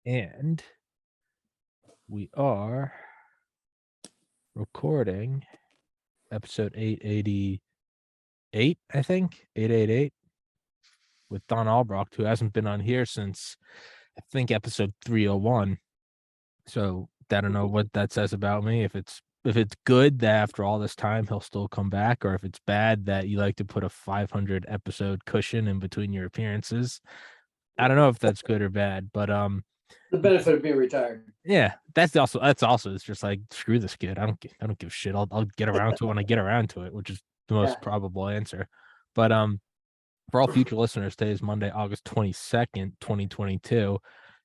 And we are recording episode 888, I think, 888, with Don Albracht, who hasn't been on here since, I think, episode 301. So I don't know what that says about me. If it's good that after all this time he'll still come back, or if it's bad that you like to put a 500 episode cushion in between your appearances. I don't know if that's good or bad, but The benefit of being retired. yeah, that's also it's just like, screw this kid. I don't give a shit. I'll get around to it when I get around to it, which is the Yeah. most probable answer. But for all future listeners, today is Monday, August 22nd, 2022.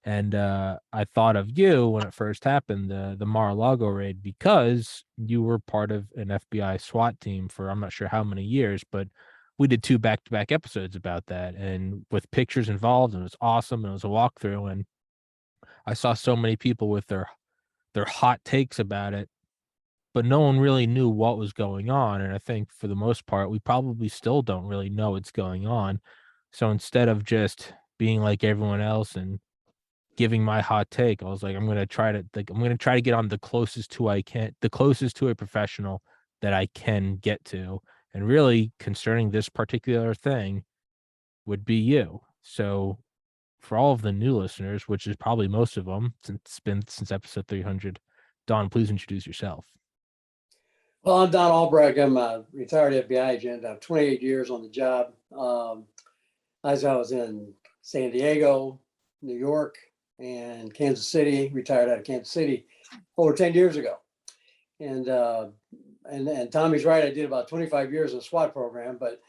And I thought of you when it first happened, the Mar-a-Lago raid, because you were part of an FBI SWAT team for I'm not sure how many years, but we did 2 back-to-back episodes about that, and with pictures involved, and it was awesome, and it was a walkthrough, and I saw so many people with their hot takes about it, but no one really knew what was going on. And I think for the most part, we probably still don't really know what's going on. So instead of just being like everyone else and giving my hot take, I was like, I'm gonna try to get on the closest to a professional that I can get to. And really concerning this particular thing would be you. So for all of the new listeners, which is probably most of them, since it's been since episode 300, Don, please introduce yourself. Well, I'm Don Albracht. I'm a retired FBI agent. I have 28 years on the job. As I was in San Diego, New York, and Kansas City, retired out of Kansas City over 10 years ago. And Tommy's right. I did about 25 years in the SWAT program, but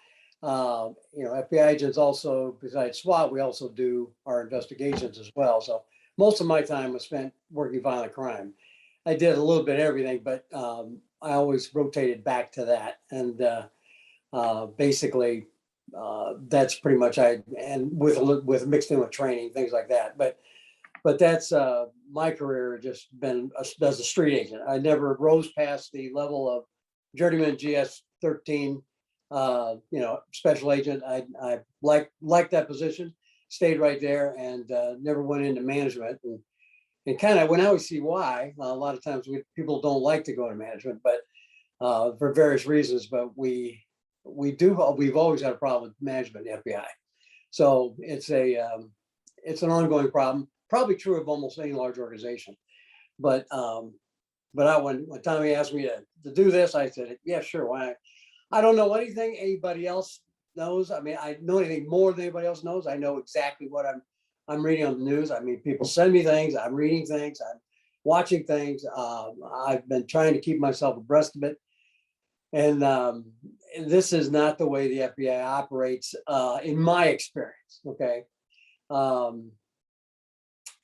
FBI agents also, besides SWAT, we also do our investigations as well. So most of my time was spent working violent crime. I did a little bit of everything, but I always rotated back to that. And basically, that's pretty much and with mixed in with training, things like that. But that's my career, just been as a street agent. I never rose past the level of journeyman GS 13, special agent. I liked that position, stayed right there, and never went into management. And kind of, when I always see why, a lot of times people don't like to go into management, but for various reasons. But we've always had a problem with management in the FBI. So it's an ongoing problem. Probably true of almost any large organization. But when Tommy asked me to do this, I said, yeah, sure. Why? I don't know anything anybody else knows. I mean, I know anything more than anybody else knows. I know exactly what I'm reading on the news. I mean, people send me things. I'm reading things. I'm watching things. I've been trying to keep myself abreast of it. And this is not the way the FBI operates, in my experience. Okay.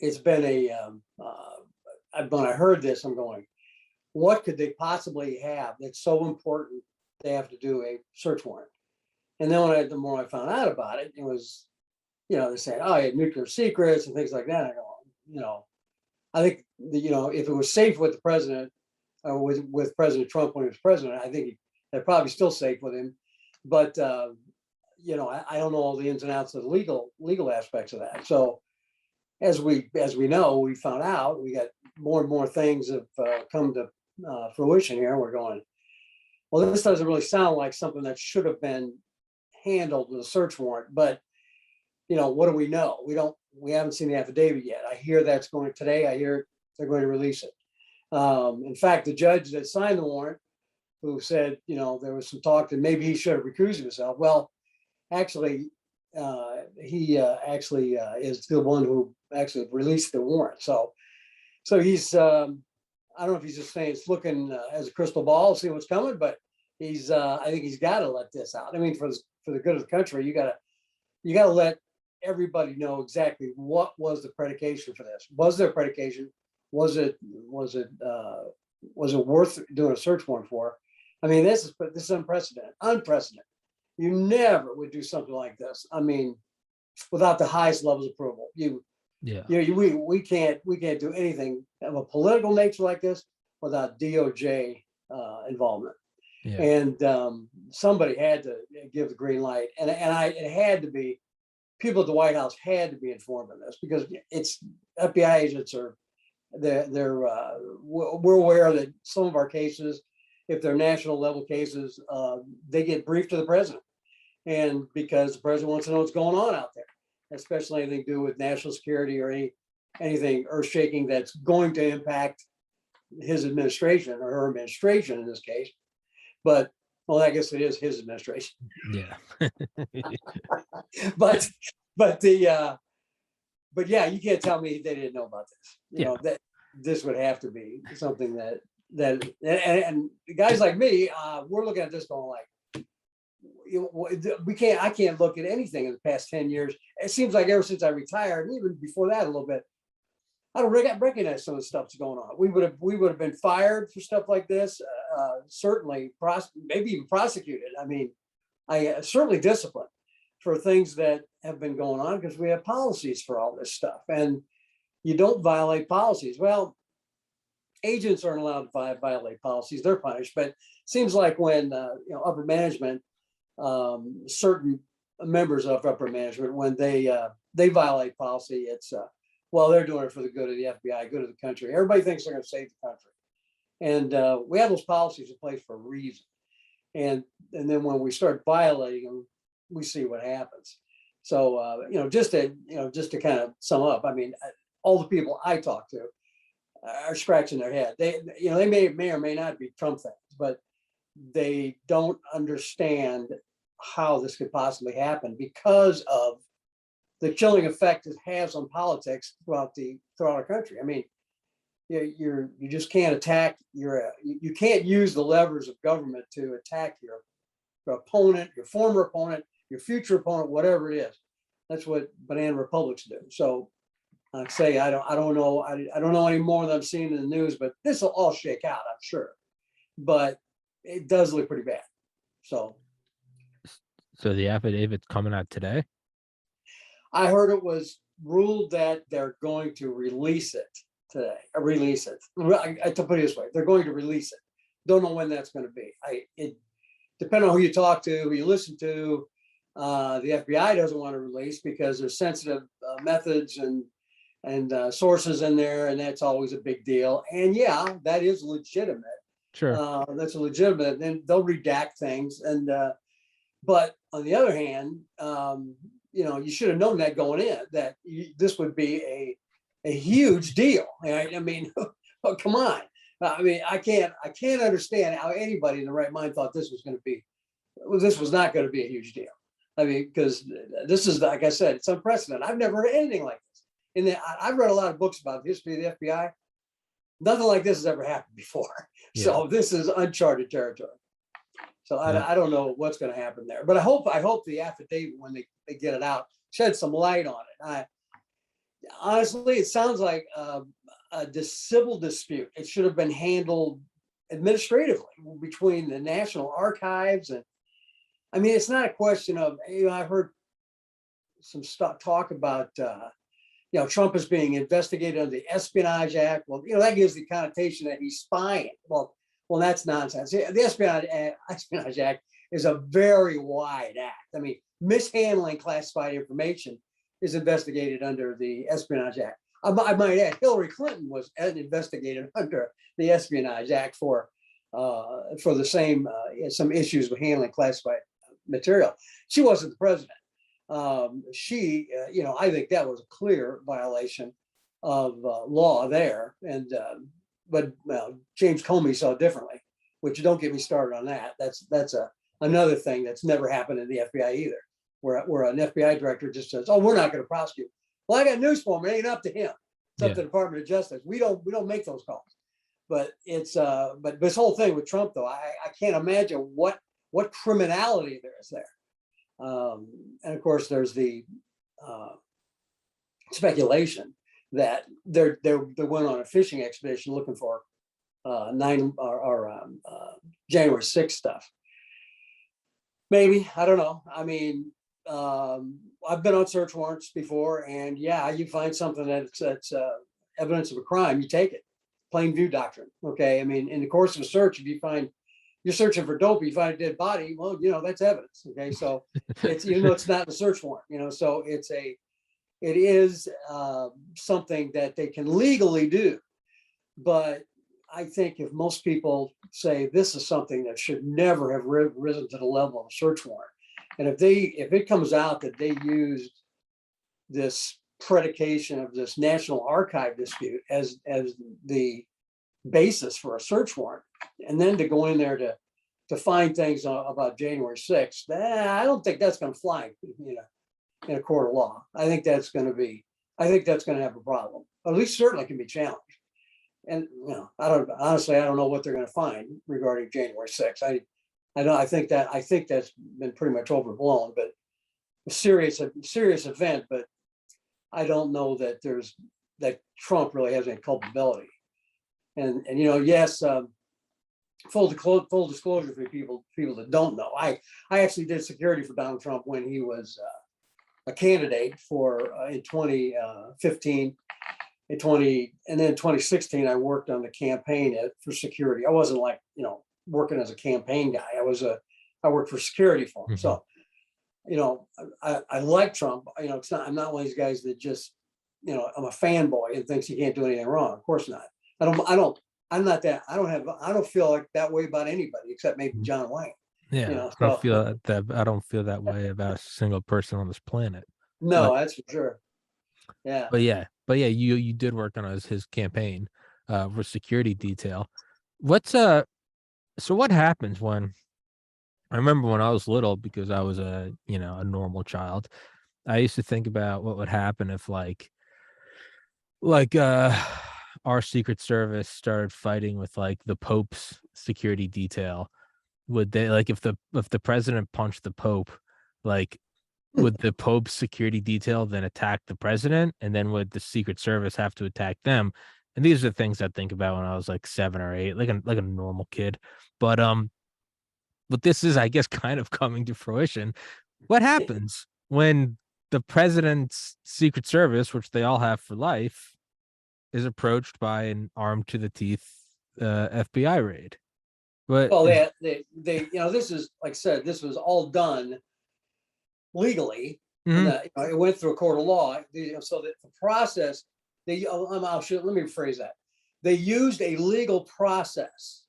It's been when I heard this, I'm going, what could they possibly have that's so important they have to do a search warrant? And then the more I found out about it, it was, they said, oh, you had nuclear secrets and things like that. I go, I think, if it was safe with the president, or with President Trump when he was president, I think they're probably still safe with him. But, I don't know all the ins and outs of the legal aspects of that. So as we know, we found out, we got more and more things have come to fruition here. We're going, well, this doesn't really sound like something that should have been handled with a search warrant. But what do we know? We haven't seen the affidavit yet. I hear that's going today. I hear they're going to release it. In fact, the judge that signed the warrant, who said, there was some talk that maybe he should have recused himself. Well, actually, he is the one who actually released the warrant. So he's, I don't know if he's just saying it's looking as a crystal ball, see what's coming, but I think he's got to let this out. I mean, for the good of the country, you got to let everybody know exactly what was the predication for this. Was there a predication? Was it worth doing a search warrant for? I mean, this is unprecedented. You never would do something like this. I mean, without the highest levels of approval. We can't do anything of a political nature like this without DOJ involvement. Yeah. And somebody had to give the green light, and it had to be people at the White House had to be informed of this because it's FBI agents are we're aware that some of our cases, if they're national level cases, they get briefed to the president, and because the president wants to know what's going on out there, especially anything to do with national security or anything earth shaking that's going to impact his administration or her administration in this case. But well, I guess it is his administration. Yeah. but yeah, you can't tell me they didn't know about this. You know, that this would have to be something that and guys like me, we're looking at this going like, I can't look at anything in the past 10 years. It seems like ever since I retired, and even before that a little bit, I don't recognize some of the stuff that's going on. We would have been fired for stuff like this, certainly, maybe even prosecuted. I mean, I certainly disciplined for things that have been going on because we have policies for all this stuff, and you don't violate policies. Well, agents aren't allowed to violate policies; they're punished. But it seems like when upper management, certain members of upper management, when they violate policy, it's well, they're doing it for the good of the FBI, good of the country. Everybody thinks they're going to save the country. And we have those policies in place for a reason. And then when we start violating them, we see what happens. So, just to kind of sum up, I mean, all the people I talk to are scratching their head. They may or may not be Trump fans, but they don't understand how this could possibly happen because of the chilling effect it has on politics throughout our country. I mean, you just can't attack you can't use the levers of government to attack your opponent, your former opponent, your future opponent, whatever it is. That's what banana republics do. So I say I don't know any more than I'm seeing in the news, but this will all shake out, I'm sure. But it does look pretty bad. So the affidavit's coming out today? I heard it was ruled that they're going to release it today. To put it this way, they're going to release it. Don't know when that's going to be. It depending on who you talk to, who you listen to. The FBI doesn't want to release because there's sensitive methods and sources in there, and that's always a big deal. And yeah, that is legitimate. Sure. That's a legitimate. Then they'll redact things, and but on the other hand, you should have known that going in, that this would be a huge deal. Right? I mean, oh, come on. I mean, I can't understand how anybody in the right mind thought this was not going to be a huge deal. I mean, because this is, like I said, it's unprecedented. I've never heard anything like this. I've read a lot of books about the history of the FBI. Nothing like this has ever happened before. Yeah. So this is uncharted territory. So I don't know what's going to happen there, but I hope the affidavit, when they get it out, shed some light on it. Honestly, it sounds like a civil dispute. It should have been handled administratively between the National Archives, and I mean, it's not a question of, I've heard some talk about Trump is being investigated under the Espionage Act. Well, that gives the connotation that he's spying. Well, that's nonsense. The Espionage Act is a very wide act. I mean, mishandling classified information is investigated under the Espionage Act. I might add, Hillary Clinton was investigated under the Espionage Act for the same some issues with handling classified material. She wasn't the president. I think that was a clear violation of law there, and but James Comey saw it differently. Which, don't get me started on that. That's another thing that's never happened in the FBI either, where an FBI director just says, "Oh, we're not going to prosecute." Well, I got news for him. It ain't up to him. It's up to the Department of Justice. We don't make those calls. But it's but this whole thing with Trump, though, I can't imagine what criminality there is there. And of course, there's the speculation that they went on a fishing expedition looking for January 6th stuff. Maybe, I don't know. I mean, I've been on search warrants before, and yeah, you find something that's evidence of a crime, you take it. Plain view doctrine. Okay, I mean, in the course of a search, if you find you're searching for dope, you find a dead body. Well, that's evidence. Okay. So it's, even though it's not in a search warrant, so it is something that they can legally do. But I think if most people say this is something that should never have risen to the level of a search warrant, and if it comes out that they used this predication of this National Archive dispute as the basis for a search warrant, and then to go in there to find things about January 6th, I don't think that's going to fly, in a court of law. I think that's going to have a problem. Or at least certainly can be challenged. And I don't know what they're going to find regarding January 6th. I think that's been pretty much overblown, but a serious event. But I don't know that that Trump really has any culpability. And yes, full disclosure for people that don't know, I actually did security for Donald Trump when he was a candidate for in 2015. And then 2016, I worked on the campaign for security. I wasn't working as a campaign guy. I worked for security for him. Mm-hmm. So, I like Trump. I'm not one of these guys that just, I'm a fanboy and thinks he can't do anything wrong. Of course not. I don't feel like that way about anybody except maybe John Wayne. Yeah, I don't feel that way about a single person on this planet. No, that's for sure. Yeah. But you did work on his campaign for security detail. So what happens when, I remember when I was little, because I was a normal child, I used to think about what would happen if our Secret Service started fighting with the Pope's security detail. Would they, if the president punched the Pope, would the Pope's security detail then attack the president, and then would the Secret Service have to attack them? And these are things I think about when I was 7 or 8, like a normal kid. But this is, I guess, kind of coming to fruition. What happens when the president's Secret Service, which they all have for life, is approached by an armed to the teeth FBI raid? Well, this is, like I said, this was all done legally. Mm-hmm. And it went through a court of law. So that the process, let me rephrase that. They used a legal process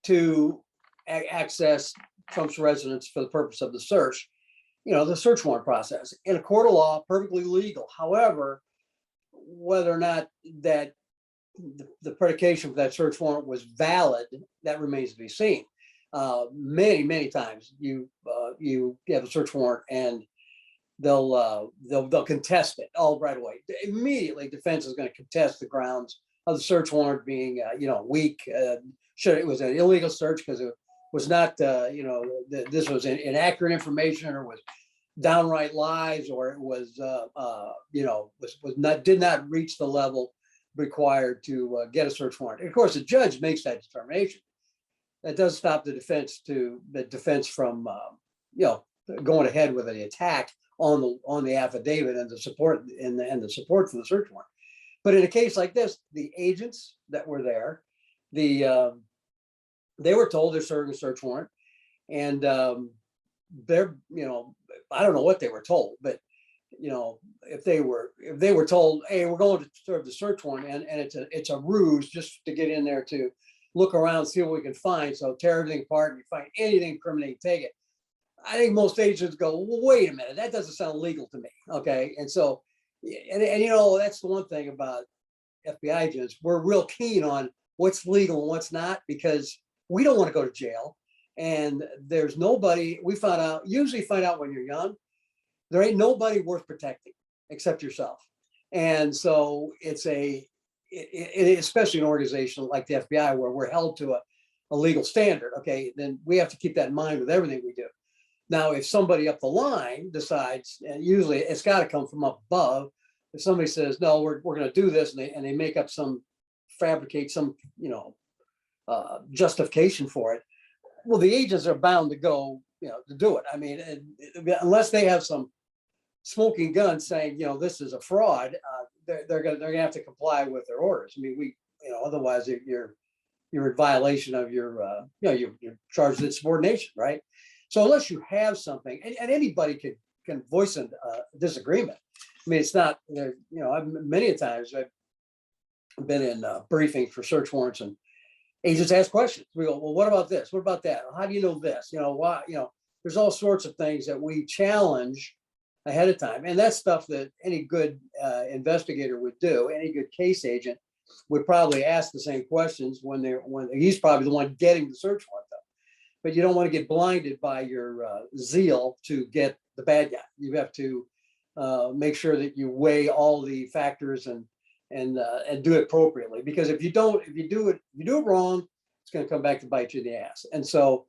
to access Trump's residence for the purpose of the search, the search warrant process in a court of law, perfectly legal. However, whether or not that the predication for that search warrant was valid, that remains to be seen. Many times you have a search warrant and they'll contest it all right away. Immediately, defense is going to contest the grounds of the search warrant being weak. It was an illegal search because it was not this was inaccurate information, or was downright lies, or it was did not reach the level required to get a search warrant. And of course, the judge makes that determination. That does stop the defense from going ahead with the attack on the affidavit and the support and the support for the search warrant. But in a case like this, the agents that were there, they were told they're serving a search warrant, and they're I don't know what they were told, but if they were told, hey, we're going to serve the search warrant, and it's a ruse just to get in there to look around, see what we can find. So tear everything apart, and you find anything incriminating, take it. I think most agents go, well, wait a minute, that doesn't sound legal to me. Okay. And so, and that's the one thing about FBI agents. We're real keen on what's legal and what's not, because we don't want to go to jail. And there's nobody, usually find out when you're young, there ain't nobody worth protecting except yourself. And so especially an organization like the FBI, where we're held to a legal standard. Okay. Then we have to keep that in mind with everything we do. Now, if somebody up the line decides, and usually it's got to come from up above, if somebody says, no, we're going to do this, and they make up fabricate some, justification for it, well, the agents are bound to go, to do it. I mean, unless they have some smoking gun saying, this is a fraud, they're going to have to comply with their orders. I mean, otherwise you're you're in violation of your, you're charged with insubordination, right? So unless you have something, and anybody can voice a disagreement. I mean, it's not, many times I've been in briefings for search warrants, and agents ask questions. We go, well, what about this? What about that? How do you know this? Why? There's all sorts of things that we challenge ahead of time, and that's stuff that any good investigator would do. Any good case agent would probably ask the same questions when he's probably the one getting the search warrant, though. But you don't want to get blinded by your zeal to get the bad guy. You have to make sure that you weigh all the factors and do it appropriately. Because if you do it wrong, it's going to come back to bite you in the ass. And so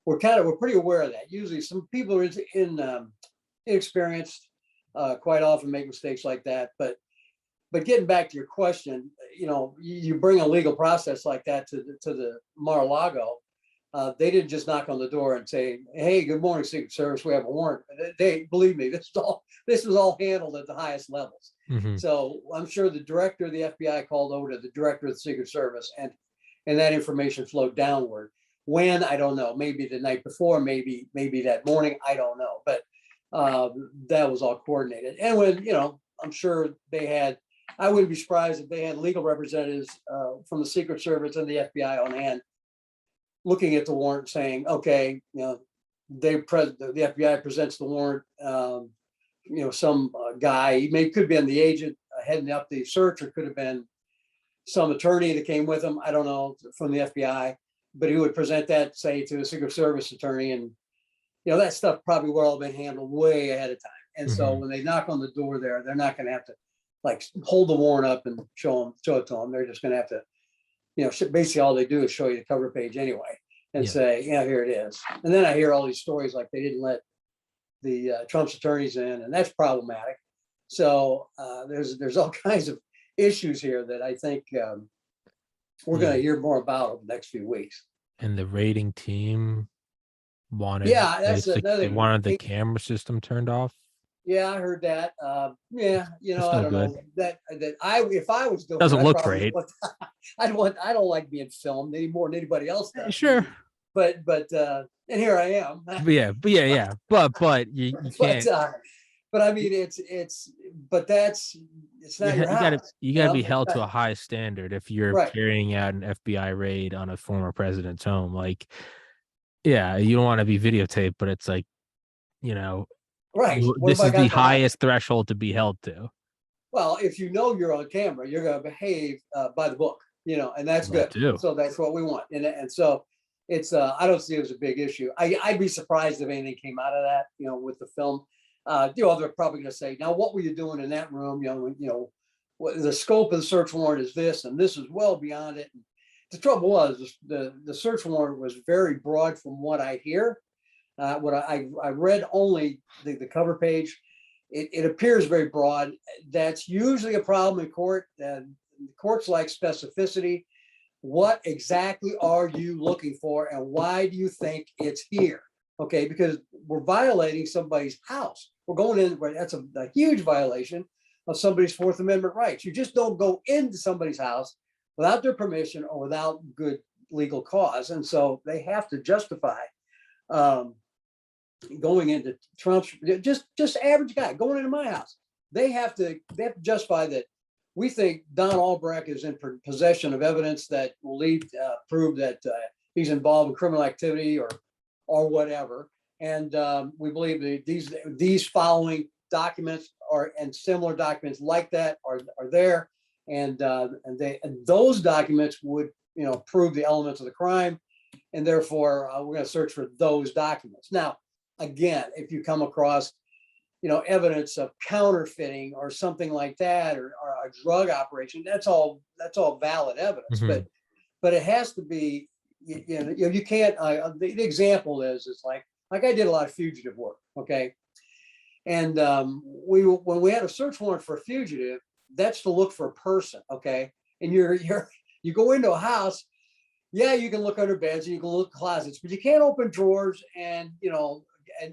we're pretty aware of that. Usually, some people are inexperienced, quite often make mistakes like that. But getting back to your question, you bring a legal process like that to the Mar-a-Lago. They didn't just knock on the door and say, "Hey, good morning, Secret Service. We have a warrant." Believe me, this was all handled at the highest levels. Mm-hmm. So I'm sure the director of the FBI called over to the director of the Secret Service, and that information flowed downward. When, I don't know. Maybe the night before, maybe that morning. I don't know. But that was all coordinated. And when I'm sure they had. I wouldn't be surprised if they had legal representatives from the Secret Service and the FBI on hand, looking at the warrant, saying, "Okay, the FBI presents the warrant. Some guy, could be the agent heading up the search, or could have been some attorney that came with him. I don't know, from the FBI, but he would present that, say, to a Secret Service attorney, and that stuff probably would all been handled way ahead of time. And so when they knock on the door there, they're not going to have to hold the warrant up and show it to them. They're just going to have to, basically all they do is show you the cover page anyway and say, here it is. And then I hear all these stories like they didn't let the Trump's attorneys in, and that's problematic. So there's all kinds of issues here that I think we're going to hear more about over the next few weeks. And the rating team wanted, they wanted the camera system turned off. Yeah, I heard that. I don't know that if I was doing, doesn't look great. I don't like being filmed any more than anybody else does. Sure, but and here I am. But you can't. But I mean, it's not your house. You gotta be held to a high standard if you're carrying out an FBI raid on a former president's home. You don't want to be videotaped, but it's right. This is the highest threshold to be held to. Well, if you're on camera, you're going to behave by the book, and that's good. So that's what we want. And so it's, I don't see it as a big issue. I'd be surprised if anything came out of that, with the film. They're probably going to say, now, what were you doing in that room? What the scope of the search warrant is this, and this is well beyond it. And the trouble was the search warrant was very broad from what I hear. What I read only the cover page. It appears very broad. That's usually a problem in court. Courts like specificity. What exactly are you looking for, and why do you think it's here? Okay, because we're violating somebody's house. We're going in. That's a huge violation of somebody's Fourth Amendment rights. You just don't go into somebody's house without their permission or without good legal cause, and so they have to justify. Going into Trump's, just average guy going into my house, they have to justify that we think Don Albracht is in possession of evidence that will prove that he's involved in criminal activity or whatever, and we believe that these following documents and similar documents like that are there, and those documents would prove the elements of the crime, and therefore we're going to search for those documents. Now, again, if you come across, evidence of counterfeiting or something like that, or a drug operation, that's all valid evidence. Mm-hmm. But it has to be, you can't. The example is like I did a lot of fugitive work, okay, and when we had a search warrant for a fugitive, that's to look for a person, okay, and you go into a house. Yeah, you can look under beds and you can look closets, but you can't open drawers and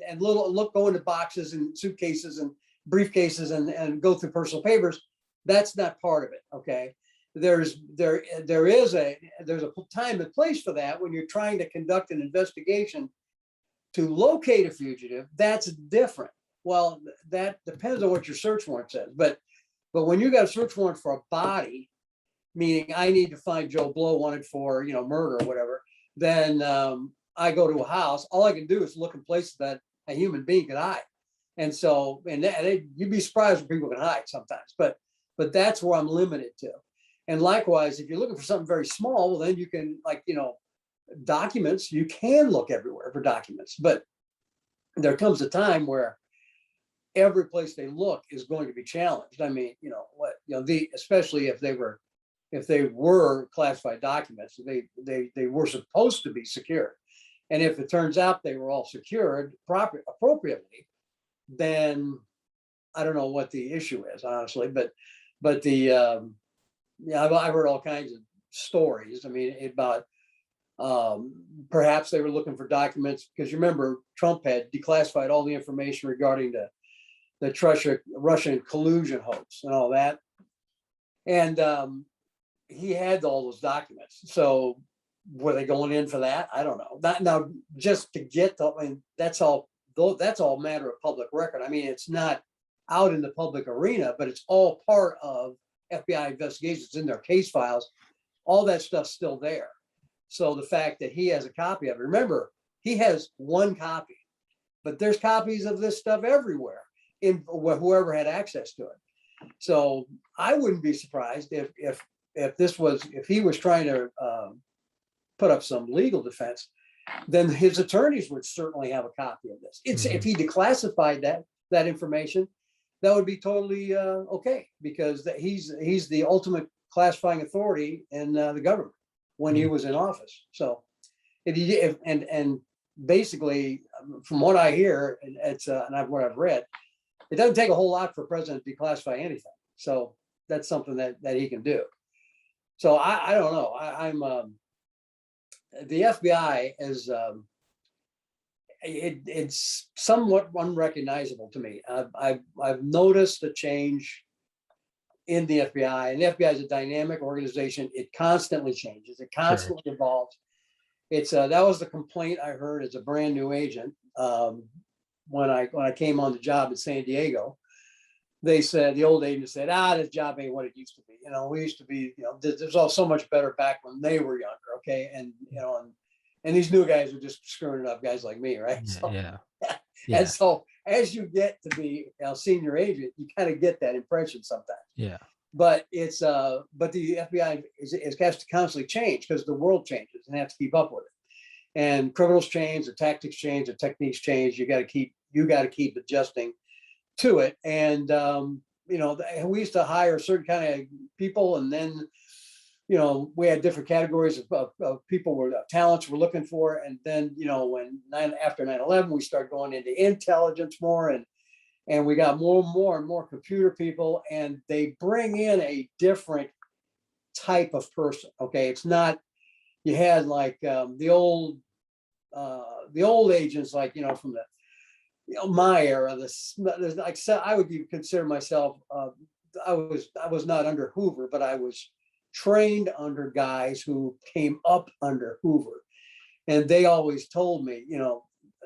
and go into boxes and suitcases and briefcases and go through personal papers. That's not part of it. Okay. there's a time and place for that when you're trying to conduct an investigation to locate a fugitive. That's different. Well, that depends on what your search warrant says. But when you got a search warrant for a body, meaning I need to find Joe Blow wanted for murder or whatever, then I go to a house. All I can do is look in places that a human being could hide. And so, you'd be surprised where people can hide sometimes. But that's where I'm limited to. And likewise, if you're looking for something very small, well, then you can, documents, you can look everywhere for documents. But there comes a time where every place they look is going to be challenged. I mean, especially if they were classified documents, they were supposed to be secured. And if it turns out they were all secured appropriately, then I don't know what the issue is, honestly. But I've heard all kinds of stories. I mean, about perhaps they were looking for documents because you remember Trump had declassified all the information regarding the Russian collusion hoax and all that. And he had all those documents. So were they going in for that? I don't know. Now, just to get that's all matter of public record. I mean, it's not out in the public arena, but it's all part of FBI investigations in their case files. All that stuff's still there. So the fact that he has a copy of it, remember, he has one copy, but there's copies of this stuff everywhere in whoever had access to it. So I wouldn't be surprised if he was trying to put up some legal defense, then his attorneys would certainly have a copy of this. If he declassified that information, that would be totally okay, because he's the ultimate classifying authority in the government when he was in office. So and basically, from what I hear, what I've read, it doesn't take a whole lot for a president to declassify anything. So that's something that he can do. So I don't know. I'm the FBI is it's somewhat unrecognizable to me. I've noticed a change in the FBI, and the FBI is a dynamic organization. It constantly changes. It constantly evolves. It's that was the complaint I heard as a brand new agent when I came on the job in San Diego. They said, the old agent said, this job ain't what it used to be. We used to be, there's all so much better back when they were younger. Okay. And, and these new guys are just screwing it up, guys like me. Right. So, yeah. And so as you get to be a senior agent, you kind of get that impression sometimes. Yeah. But it's, but the FBI has to constantly change because the world changes and have to keep up with it. And criminals change, the tactics change, the techniques change. You got to keep adjusting to it. And we used to hire certain kind of people, and then we had different categories of people were talents we're looking for. And then after 9/11, we started going into intelligence more, and we got more and more computer people, and they bring in a different type of person. Okay, it's not, you had like the old agents, like from the my era, I would even consider myself, I was not under Hoover, but I was trained under guys who came up under Hoover. And they always told me,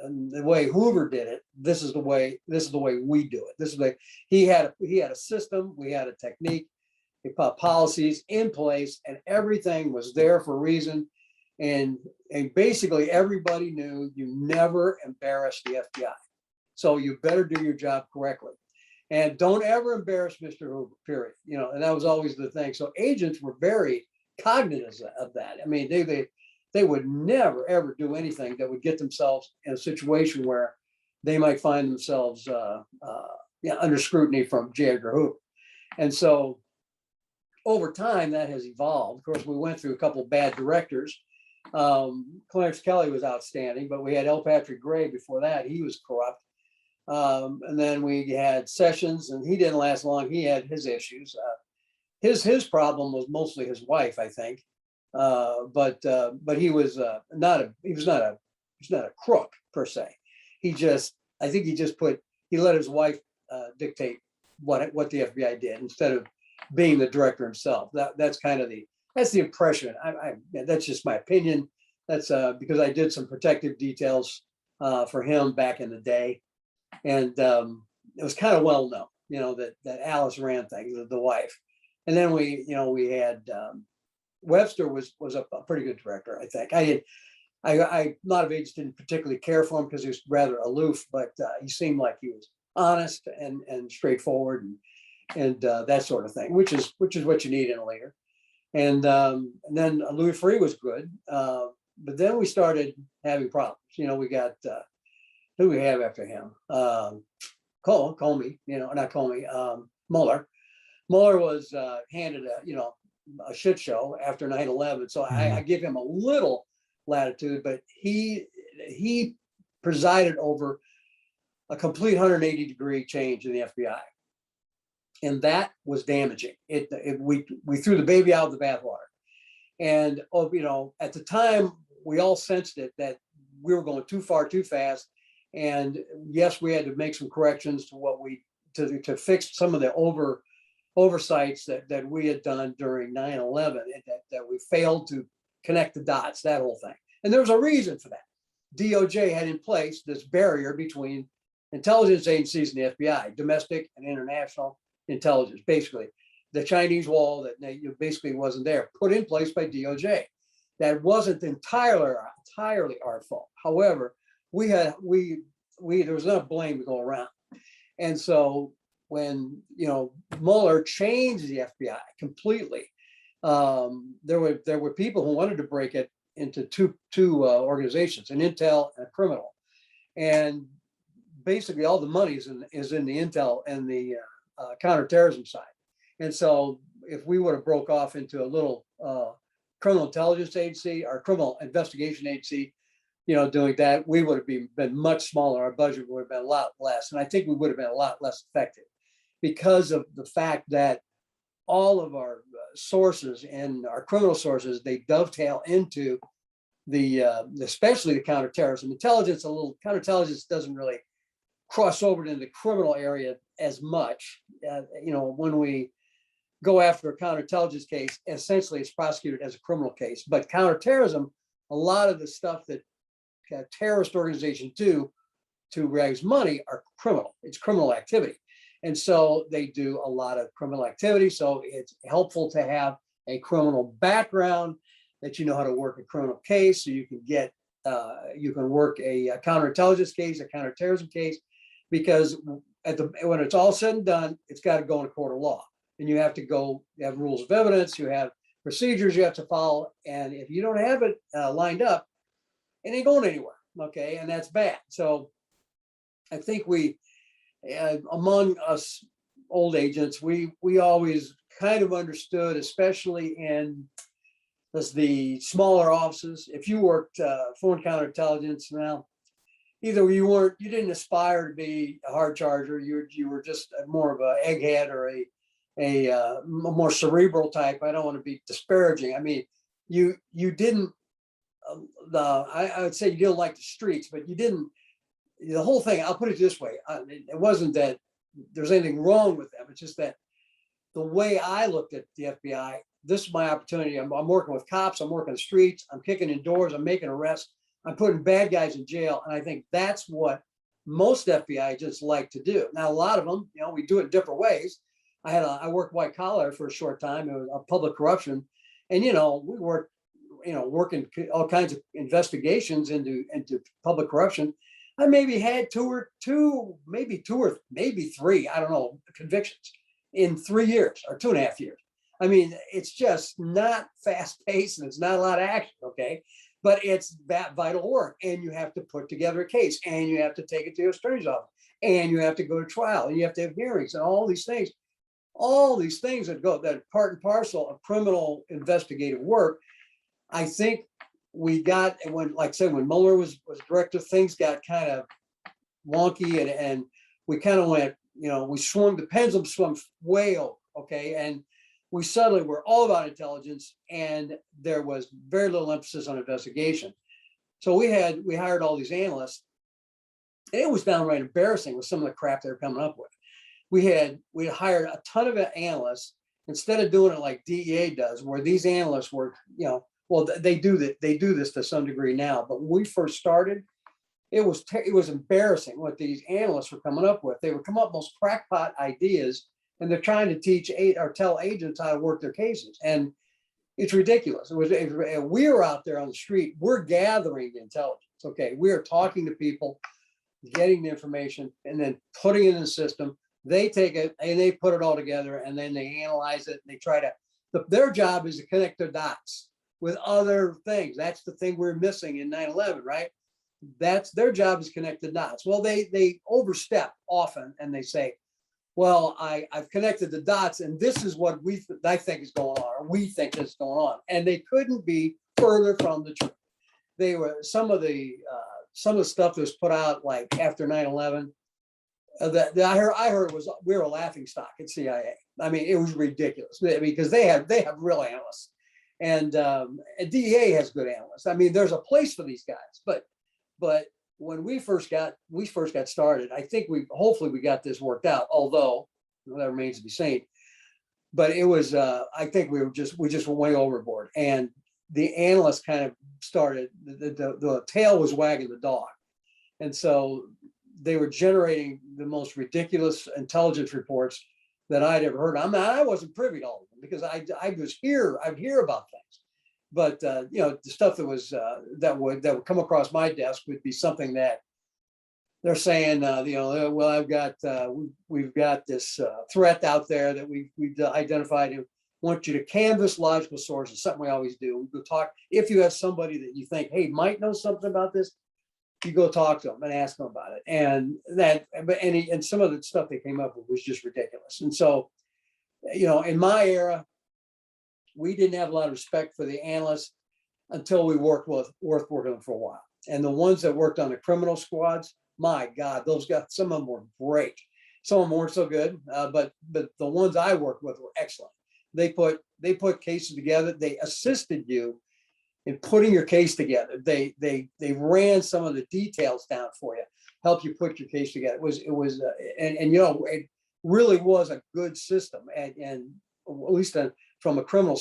and the way Hoover did it, this is the way we do it. This is he had a system, we had a technique, he put policies in place, and everything was there for a reason. And basically everybody knew you never embarrass the FBI. So you better do your job correctly, and don't ever embarrass Mr. Hoover, period. And that was always the thing. So agents were very cognizant of that. I mean, they would never, ever do anything that would get themselves in a situation where they might find themselves under scrutiny from J. Edgar Hoover. And so over time, that has evolved. Of course, we went through a couple of bad directors. Clarence Kelly was outstanding, but we had L. Patrick Gray before that. He was corrupt. And then we had Sessions, and he didn't last long. He had his issues. His problem was mostly his wife, I think. But he was not a crook per se. I think he let his wife dictate what the FBI did instead of being the director himself. That's kind of that's the impression. That's just my opinion. That's because I did some protective details for him back in the day, and it was kind of well known, that Alice ran things, the wife. And then we had Webster was a pretty good director, I think. A lot of agents didn't particularly care for him because he was rather aloof, but he seemed like he was honest and straightforward and that sort of thing, which is what you need in a leader. And then Louis Freeh was good, but then we started having problems. We got who do we have after him? Comey, not Comey, Mueller. Mueller was handed a shit show after 9/11, so I give him a little latitude, but he presided over a complete 180-degree change in the FBI, and that was damaging. We threw the baby out with the bathwater, and at the time we all sensed it, that we were going too far too fast, and yes, we had to make some corrections to fix some of the oversights that we had done during 9/11, and that we failed to connect the dots, that whole thing. And there was a reason for that. DOJ had in place this barrier between intelligence agencies and the FBI, domestic and international intelligence, basically. The Chinese wall that basically wasn't there, put in place by DOJ. That wasn't entirely our fault. However, there was enough blame to go around. And so when Mueller changed the FBI completely, there were people who wanted to break it into two organizations, an intel and a criminal, and basically all the money is in the intel and the counterterrorism side. And so if we would have broke off into a little criminal intelligence agency or criminal investigation agency, doing that, we would have been much smaller. Our budget would have been a lot less, and I think we would have been a lot less effective because of the fact that all of our sources and our criminal sources, they dovetail into especially the counterterrorism intelligence. Counterintelligence doesn't really cross over into the criminal area as much. When we go after a counterintelligence case, essentially it's prosecuted as a criminal case. But counterterrorism, a lot of the stuff that terrorist organizations do to raise money are criminal. It's criminal activity. And so they do a lot of criminal activity. So it's helpful to have a criminal background, that you know how to work a criminal case, so you can work a counterintelligence case, a counterterrorism case, because when it's all said and done, it's got to go in a court of law. And you have rules of evidence, you have procedures you have to follow. And if you don't have it lined up, it ain't going anywhere. Okay. And that's bad. So I think among us old agents, we always kind of understood, especially in the smaller offices. If you worked foreign counterintelligence, now either you didn't aspire to be a hard charger, you were just more of an egghead or a more cerebral type. I don't want to be disparaging. I mean, you didn't. I would say you didn't like the streets, but you didn't. The whole thing. I'll put it this way: it wasn't that there's anything wrong with them. It's just that the way I looked at the FBI, this is my opportunity. I'm working with cops. I'm working the streets. I'm kicking in doors. I'm making arrests. I'm putting bad guys in jail. And I think that's what most FBI agents like to do. Now, a lot of them, we do it in different ways. I worked white collar for a short time. It was a public corruption. And, we worked, working all kinds of investigations into public corruption. I maybe had maybe three, I don't know, convictions in 3 years or 2.5 years. I mean, it's just not fast paced and it's not a lot of action. Okay. But it's that vital work, and you have to put together a case, and you have to take it to your attorney's office, and you have to go to trial, and you have to have hearings, and all these things that are part and parcel of criminal investigative work. I think we got, when Mueller was director, things got kind of wonky, and we kind of went, the pendulum swung way over. Okay. And we suddenly were all about intelligence, and there was very little emphasis on investigation. So we hired all these analysts, and it was downright embarrassing with some of the crap they were coming up with. We had hired a ton of analysts, instead of doing it like DEA does, where these analysts were, well, they do this to some degree now, but when we first started, it was embarrassing what these analysts were coming up with. They would come up with most crackpot ideas, and they're trying to teach or tell agents how to work their cases, and it's ridiculous. We were out there on the street, we're gathering the intelligence. Okay, we are talking to people, getting the information, and then putting it in the system. They take it and they put it all together, and then they analyze it. And they try to. Their job is to connect the dots with other things. That's the thing we're missing in 9/11, right? That's their job, is connect the dots. Well, they overstep often, and they say, well, I've connected the dots, and this is what I think is going on, or we think is going on. And they couldn't be further from the truth. They were some of the stuff that was put out like after 9/11 that I heard was, we were a laughing stock at CIA. I mean, it was ridiculous because they have real analysts, and DEA has good analysts. I mean, there's a place for these guys, but when we first got started, I think hopefully we got this worked out, although that remains to be seen. But it was I think we just went way overboard, and the analysts kind of started, the tail was wagging the dog, and so they were generating the most ridiculous intelligence reports that I'd ever heard. I wasn't privy to all of them because I'd hear about things. But the stuff that would come across my desk would be something that they're saying, well, we've got this threat out there that we've identified. And want you to canvass logical sources, something we always do. We go talk. If you have somebody that you think, hey, might know something about this, you go talk to them and ask them about it. And some of the stuff they came up with was just ridiculous. And so, in my era, we didn't have a lot of respect for the analysts until we worked with them for a while. And the ones that worked on the criminal squads, my God, those guys, some of them were great. Some of them weren't so good, but the ones I worked with were excellent. They put cases together. They assisted you in putting your case together. They ran some of the details down for you, help you put your case together. It really was a good system, and at least from a criminal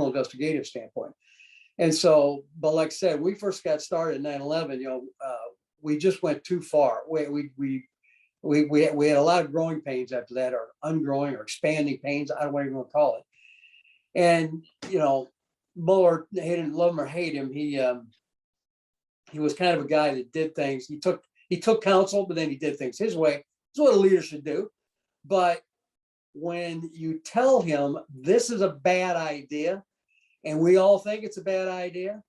investigative standpoint. And so, but like I said, we first got started in 9/11. We just went too far. We had a lot of growing pains after that, or ungrowing or expanding pains. I don't know what you want to call it. And Mueller, didn't love him or hate him, he was kind of a guy that did things. He took counsel, but then he did things his way. That's what a leader should do. But when you tell him this is a bad idea, and we all think it's a bad idea,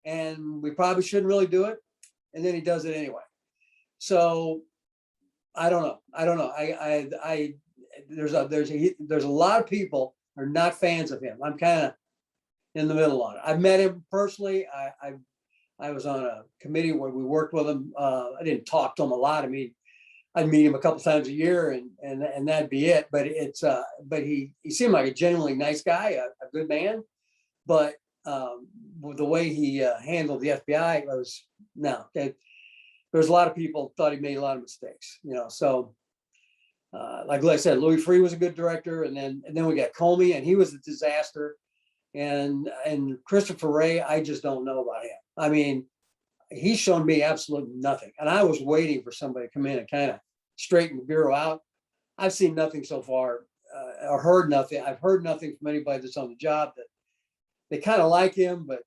and we probably shouldn't really do it, and then he does it anyway. So I don't know. There's a lot of people are not fans of him. I'm kind of in the middle on it. I've met him personally. I was on a committee where we worked with him. I didn't talk to him a lot. I mean, I'd meet him a couple times a year, and that'd be it. But but he seemed like a genuinely nice guy, a good man. But the way he handled the FBI was no. There's a lot of people thought he made a lot of mistakes. So like I said, Louis Freeh was a good director, and then we got Comey, and he was a disaster. And Christopher Wray, I just don't know about him. I mean, he's shown me absolutely nothing. And I was waiting for somebody to come in and kind of straighten the bureau out. I've seen nothing so far, or heard nothing. I've heard nothing from anybody that's on the job that they kind of like him, but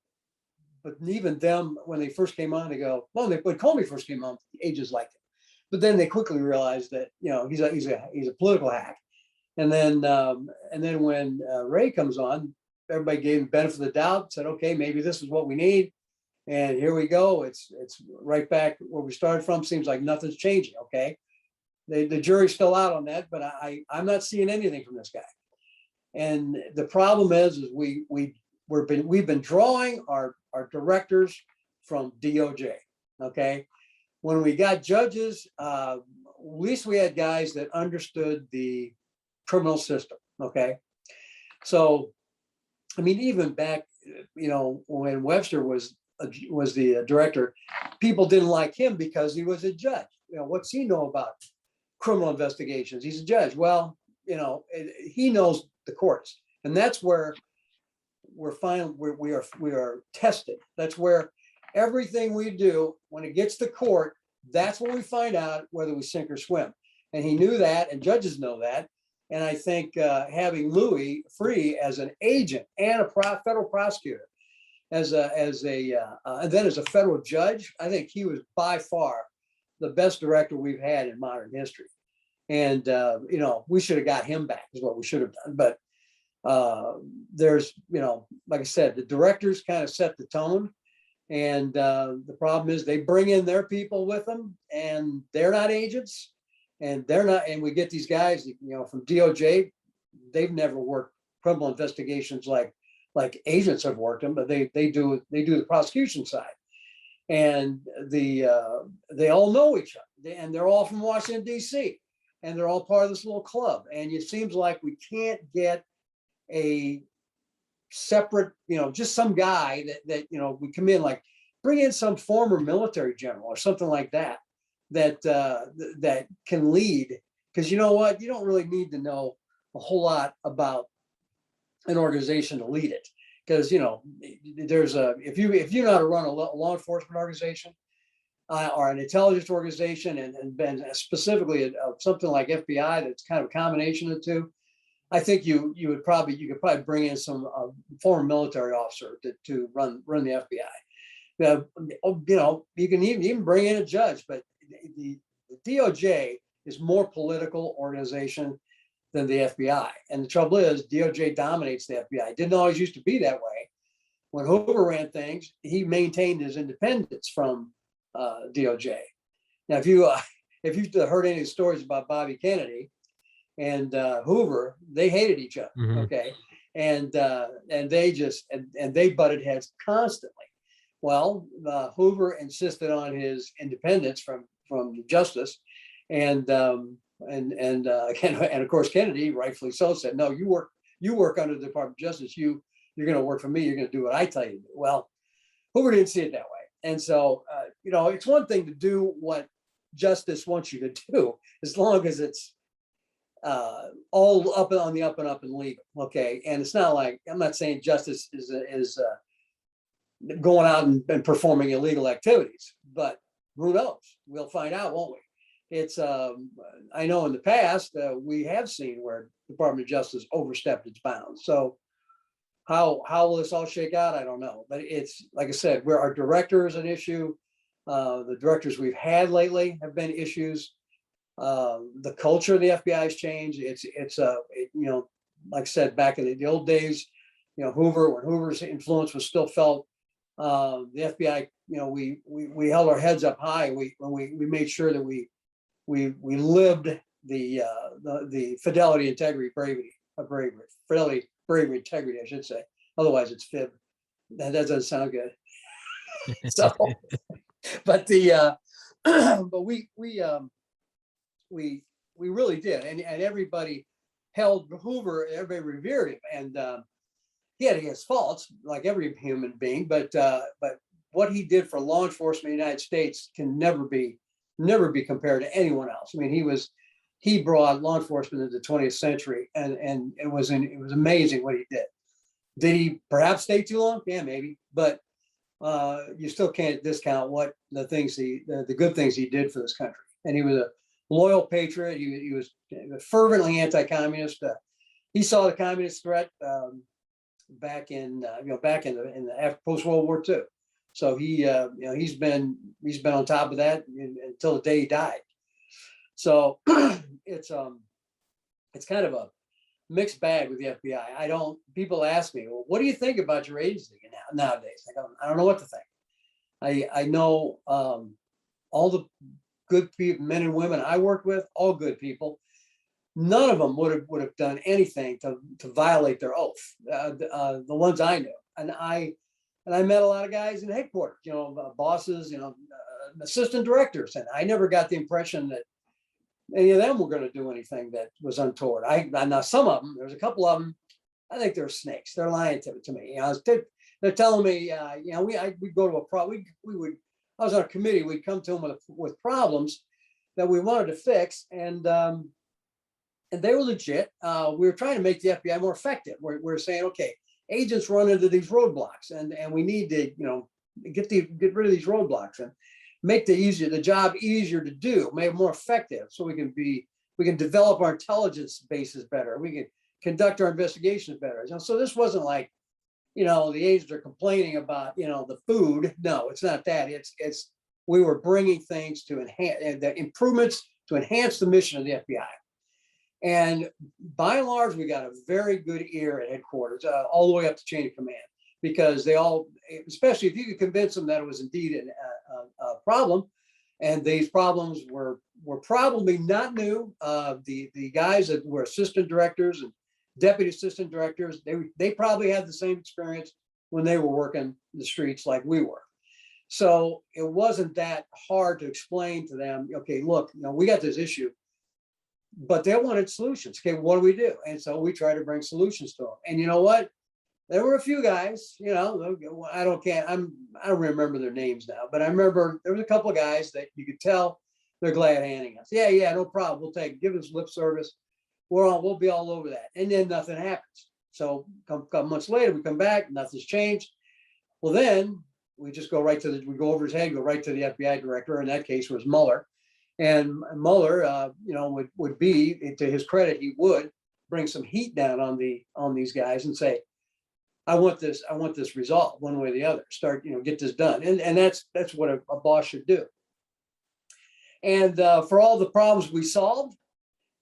even them, when they first came on, they go, well, when Comey first came on, the agents liked him. But then they quickly realized that, he's a political hack. And then when Ray comes on, everybody gave him the benefit of the doubt, said, okay, maybe this is what we need. And here we go. It's right back where we started from. Seems like nothing's changing. Okay. The jury's still out on that, but I'm not seeing anything from this guy. And the problem is we've been drawing our directors from DOJ. Okay. When we got judges, at least we had guys that understood the criminal system. Okay. So, I mean, even back, when Webster was the director, people didn't like him because he was a judge. What's he know about criminal investigations? He's a judge. Well, he knows the courts. And that's where we are tested. That's where everything we do, when it gets to court, that's when we find out whether we sink or swim. And he knew that, and judges know that. And I think having Louis Free as an agent and a federal prosecutor, and then as a federal judge, I think he was by far the best director we've had in modern history. And we should have got him back, is what we should have done. But there's, like I said, the directors kind of set the tone. And the problem is they bring in their people with them, and they're not agents, and we get these guys, from DOJ. They've never worked criminal investigations like agents have worked them, but they do the prosecution side. And they all know each other, and they're all from Washington, D.C., and they're all part of this little club. And it seems like we can't get a separate, just some guy that we come in, like bring in some former military general or something like that can lead. Because you know what, you don't really need to know a whole lot about an organization to lead it. Because if you know how to run a law enforcement organization or an intelligence organization, and specifically something like FBI, that's kind of a combination of the two, I think you could probably bring in some former military officer to run the FBI. You can even bring in a judge, but the DOJ is more political organization than the FBI. And the trouble is, DOJ dominates the FBI. It didn't always used to be that way. When Hoover ran things, he maintained his independence from DOJ. Now, if you've heard any stories about Bobby Kennedy and Hoover, they hated each other. Mhm. Okay. And they butted heads constantly. Well, Hoover insisted on his independence from justice. And of course, Kennedy, rightfully so, said, no, you work under the Department of Justice. You're going to work for me. You're going to do what I tell you to do. Well, Hoover didn't see it that way. And so, it's one thing to do what justice wants you to do, as long as it's all up on the up and up and legal. Okay. And it's not like, I'm not saying justice is going out and performing illegal activities, but who knows? We'll find out, won't we? It's I know in the past we have seen where the Department of Justice overstepped its bounds. So how will this all shake out? I don't know. But it's, like I said, where our director is an issue. The directors we've had lately have been issues. The culture of the FBI has changed. It's like I said, back in the old days, when Hoover's influence was still felt, the FBI, we held our heads up high. We made sure that we lived the fidelity, integrity, bravery, integrity, I should say. Otherwise, it's fib. That doesn't sound good. So, but but we really did, and everybody held Hoover. Everybody revered him, and he had his faults, like every human being. But what he did for law enforcement in the United States can never be compared to anyone else. I mean, he brought law enforcement into the 20th century, and it was amazing what he did. Did he perhaps stay too long? Yeah, maybe, but you still can't discount what the good things he did for this country. And he was a loyal patriot. He was fervently anti-communist. He saw the communist threat back in the post-World War II. So he's been on top of that until the day he died. So it's kind of a mixed bag with the FBI. People ask me, well, what do you think about your agency nowadays? I don't know what to think. I know all the good people, men and women I worked with, all good people. None of them would have done anything to violate their oath. The ones I knew, and I met a lot of guys in headquarters, bosses, assistant directors, and I never got the impression that any of them were going to do anything that was untoward. Now some of them, there's a couple of them, I think they're snakes. They're lying to me. They're telling me, we'd go to a problem. I was on a committee. We'd come to them with problems that we wanted to fix, and and they were legit. We were trying to make the FBI more effective. We're saying, okay, agents run into these roadblocks, and we need to, get rid of these roadblocks and make the job easier to do, make it more effective, so we can develop our intelligence bases better. We can conduct our investigations better. So this wasn't like, the agents are complaining about, the food. No, it's not that. It's we were bringing things to enhance the improvements to enhance the mission of the FBI. And by and large, we got a very good ear at headquarters, all the way up to chain of command, because they all, especially if you could convince them that it was indeed a problem, and these problems were probably not new. The guys that were assistant directors and deputy assistant directors, they probably had the same experience when they were working the streets like we were. So it wasn't that hard to explain to them, okay, look, we got this issue, but they wanted solutions. Okay, what do we do? And so we try to bring solutions to them. And you know what? There were a few guys, I don't remember their names now, but I remember there was a couple of guys that you could tell they're glad handing us. Yeah, no problem. We'll give us lip service. We'll be all over that. And then nothing happens. So a couple months later, we come back, nothing's changed. Well, then we just go we go over his head, go right to the FBI director. In that case was Mueller. And Mueller, would be, to his credit, he would bring some heat down on these guys and say, I want this resolved one way or the other. Start, get this done. And that's what a boss should do. And for all the problems we solved,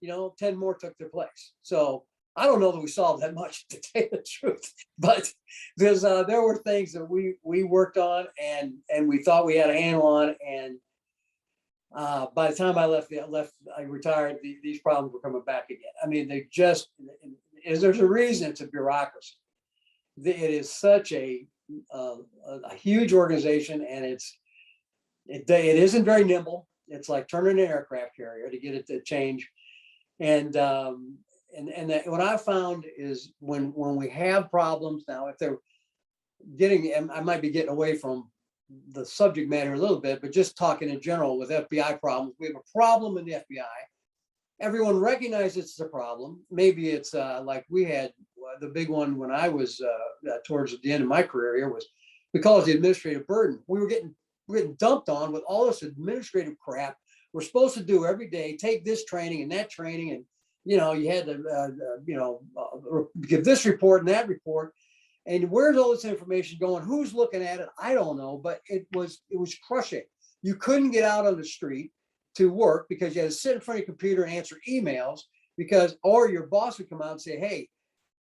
10 more took their place. So I don't know that we solved that much, to tell you the truth, but there were things that we worked on and we thought we had a handle on. And by the time I retired, these problems were coming back again. I mean, there's a reason it's a bureaucracy. It is such a huge organization, and it isn't very nimble. It's like turning an aircraft carrier to get it to change. And that what I found is when we have problems now, if they're I might be getting away from the subject matter a little bit, but just talking in general with FBI problems, we have a problem in the FBI. Everyone recognizes it's a problem. Maybe it's like we had the big one when I was towards the end of my career here was we call it the administrative burden. We were getting dumped on with all this administrative crap we're supposed to do every day, take this training and that training. And, you had to, give this report and that report. And where's all this information going? Who's looking at it? I don't know, but it was crushing. You couldn't get out on the street to work because you had to sit in front of your computer and answer emails or your boss would come out and say, hey,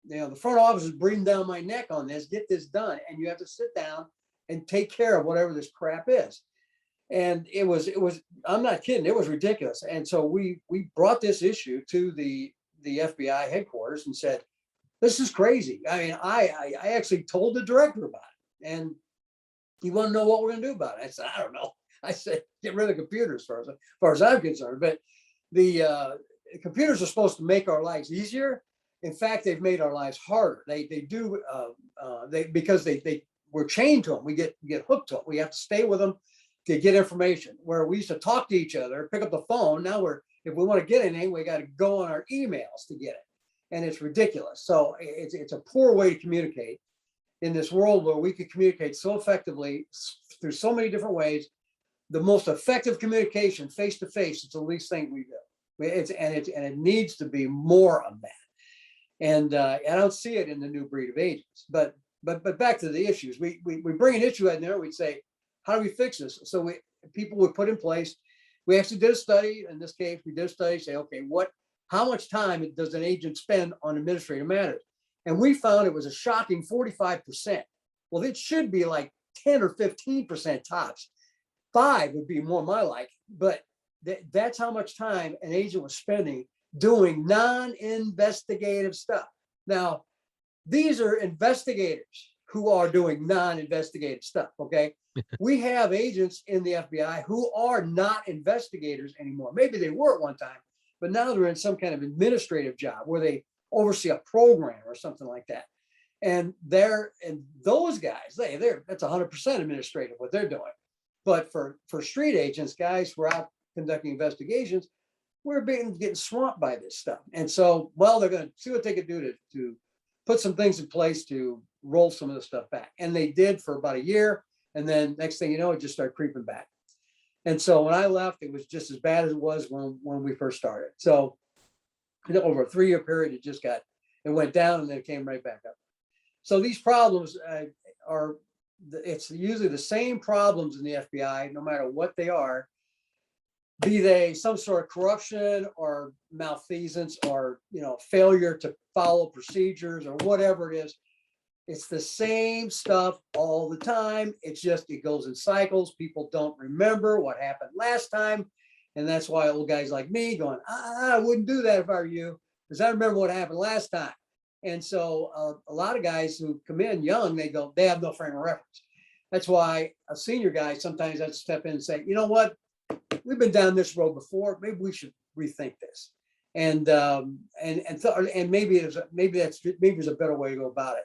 the front office is breathing down my neck on this, get this done. And you have to sit down and take care of whatever this crap is. And it was, I'm not kidding, it was ridiculous. And so we brought this issue to the FBI headquarters and said, this is crazy. I mean, I actually told the director about it, and he wanted to know what we're going to do about it. I said, I don't know. I said, get rid of the computers as far as I'm concerned. But the computers are supposed to make our lives easier. In fact, they've made our lives harder. They do because we're chained to them. We get hooked to them. We have to stay with them to get information. Where we used to talk to each other, pick up the phone. Now if we want to get anything, we got to go on our emails to get it. And it's ridiculous. So it's a poor way to communicate in this world where we could communicate so effectively through so many different ways. The most effective communication, face to face, it's the least thing we do. And it needs to be more of that. And I don't see it in the new breed of agents. But back to the issues, we bring an issue in there. We'd say, how do we fix this? So people would put in place. We actually did a study. In this case, we did a study. Say, okay, how much time does an agent spend on administrative matters? And we found it was a shocking 45%. Well, it should be like 10 or 15% tops. 5 would be more my like, but that's how much time an agent was spending doing non-investigative stuff. Now, these are investigators who are doing non-investigative stuff, okay? We have agents in the FBI who are not investigators anymore. Maybe they were at one time, but now they're in some kind of administrative job where they oversee a program or something like that. And those guys, that's 100% administrative what they're doing. But for street agents, guys who are out conducting investigations, we're getting swamped by this stuff. And so, well, they're going to see what they could do to put some things in place to roll some of this stuff back. And they did for about a year. And then next thing you know, it just started creeping back. And so when I left, it was just as bad as it was when we first started. So over a 3-year period, it went down and then it came right back up. So these problems it's usually the same problems in the FBI, no matter what they are, be they some sort of corruption or malfeasance or, failure to follow procedures or whatever it is. It's the same stuff all the time. It's just, it goes in cycles. People don't remember what happened last time. And that's why old guys like me going, I wouldn't do that if I were you, because I remember what happened last time. And so a lot of guys who come in young, they have no frame of reference. That's why a senior guy sometimes has to step in and say, you know what, we've been down this road before. Maybe we should rethink this. And maybe there's a better way to go about it.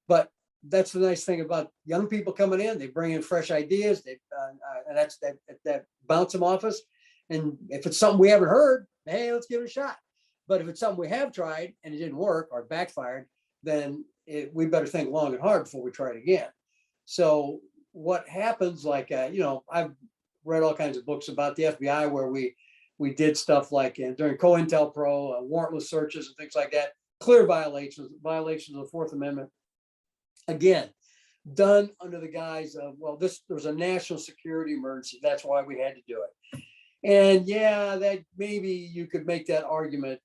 But that's the nice thing about young people coming in. They bring in fresh ideas. And that bounce them off us. And if it's something we haven't heard, hey, let's give it a shot. But if it's something we have tried and it didn't work or backfired, then we better think long and hard before we try it again. So what happens, like, I've read all kinds of books about the FBI where we did stuff like during COINTELPRO, warrantless searches and things like that, clear violations of the Fourth Amendment. Again, done under the guise of, well, there's a national security emergency. That's why we had to do it. And yeah, that maybe you could make that argument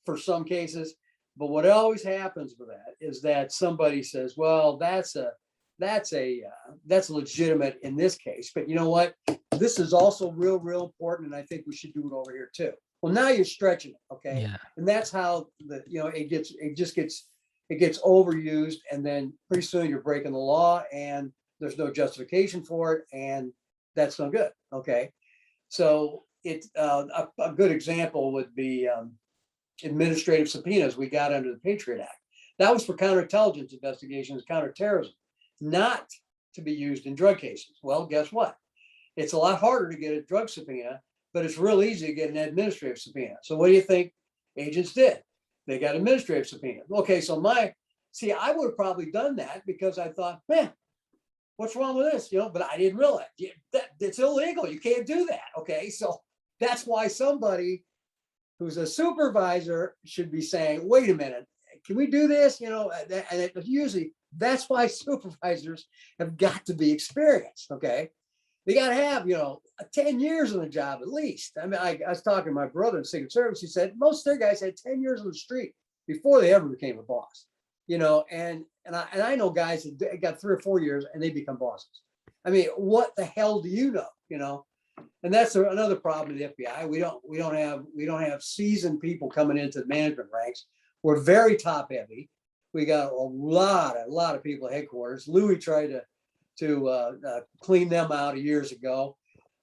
for some cases, but what always happens with that is that somebody says, well, that's legitimate in this case, but you know what? This is also real important, and I think we should do it over here too. Well, now you're stretching it, okay? Yeah. And that's how it gets overused, and then pretty soon you're breaking the law, and there's no justification for it, and that's no good, okay? So it's a good example would be administrative subpoenas we got under the Patriot Act. That was for counterintelligence investigations, counterterrorism, not to be used in drug cases. Well, guess what? It's a lot harder to get a drug subpoena, but it's real easy to get an administrative subpoena. So what do you think agents did? They got administrative subpoenas. Okay, so I would have probably done that because I thought, man, what's wrong with this? But I didn't realize that it's illegal. You can't do that. Okay, so that's why somebody who's a supervisor should be saying, wait a minute, can we do this? And usually that's why supervisors have got to be experienced. Okay, they got to have 10 years on the job at least. I mean, I was talking to my brother in Secret Service. He said most of their guys had 10 years on the street before they ever became a boss. And I know guys that got 3 or 4 years and they become bosses. I mean, what the hell do you know? And that's another problem with the FBI. We don't have seasoned people coming into the management ranks. We're very top heavy. We got a lot of people at headquarters. Louis tried to clean them out years ago.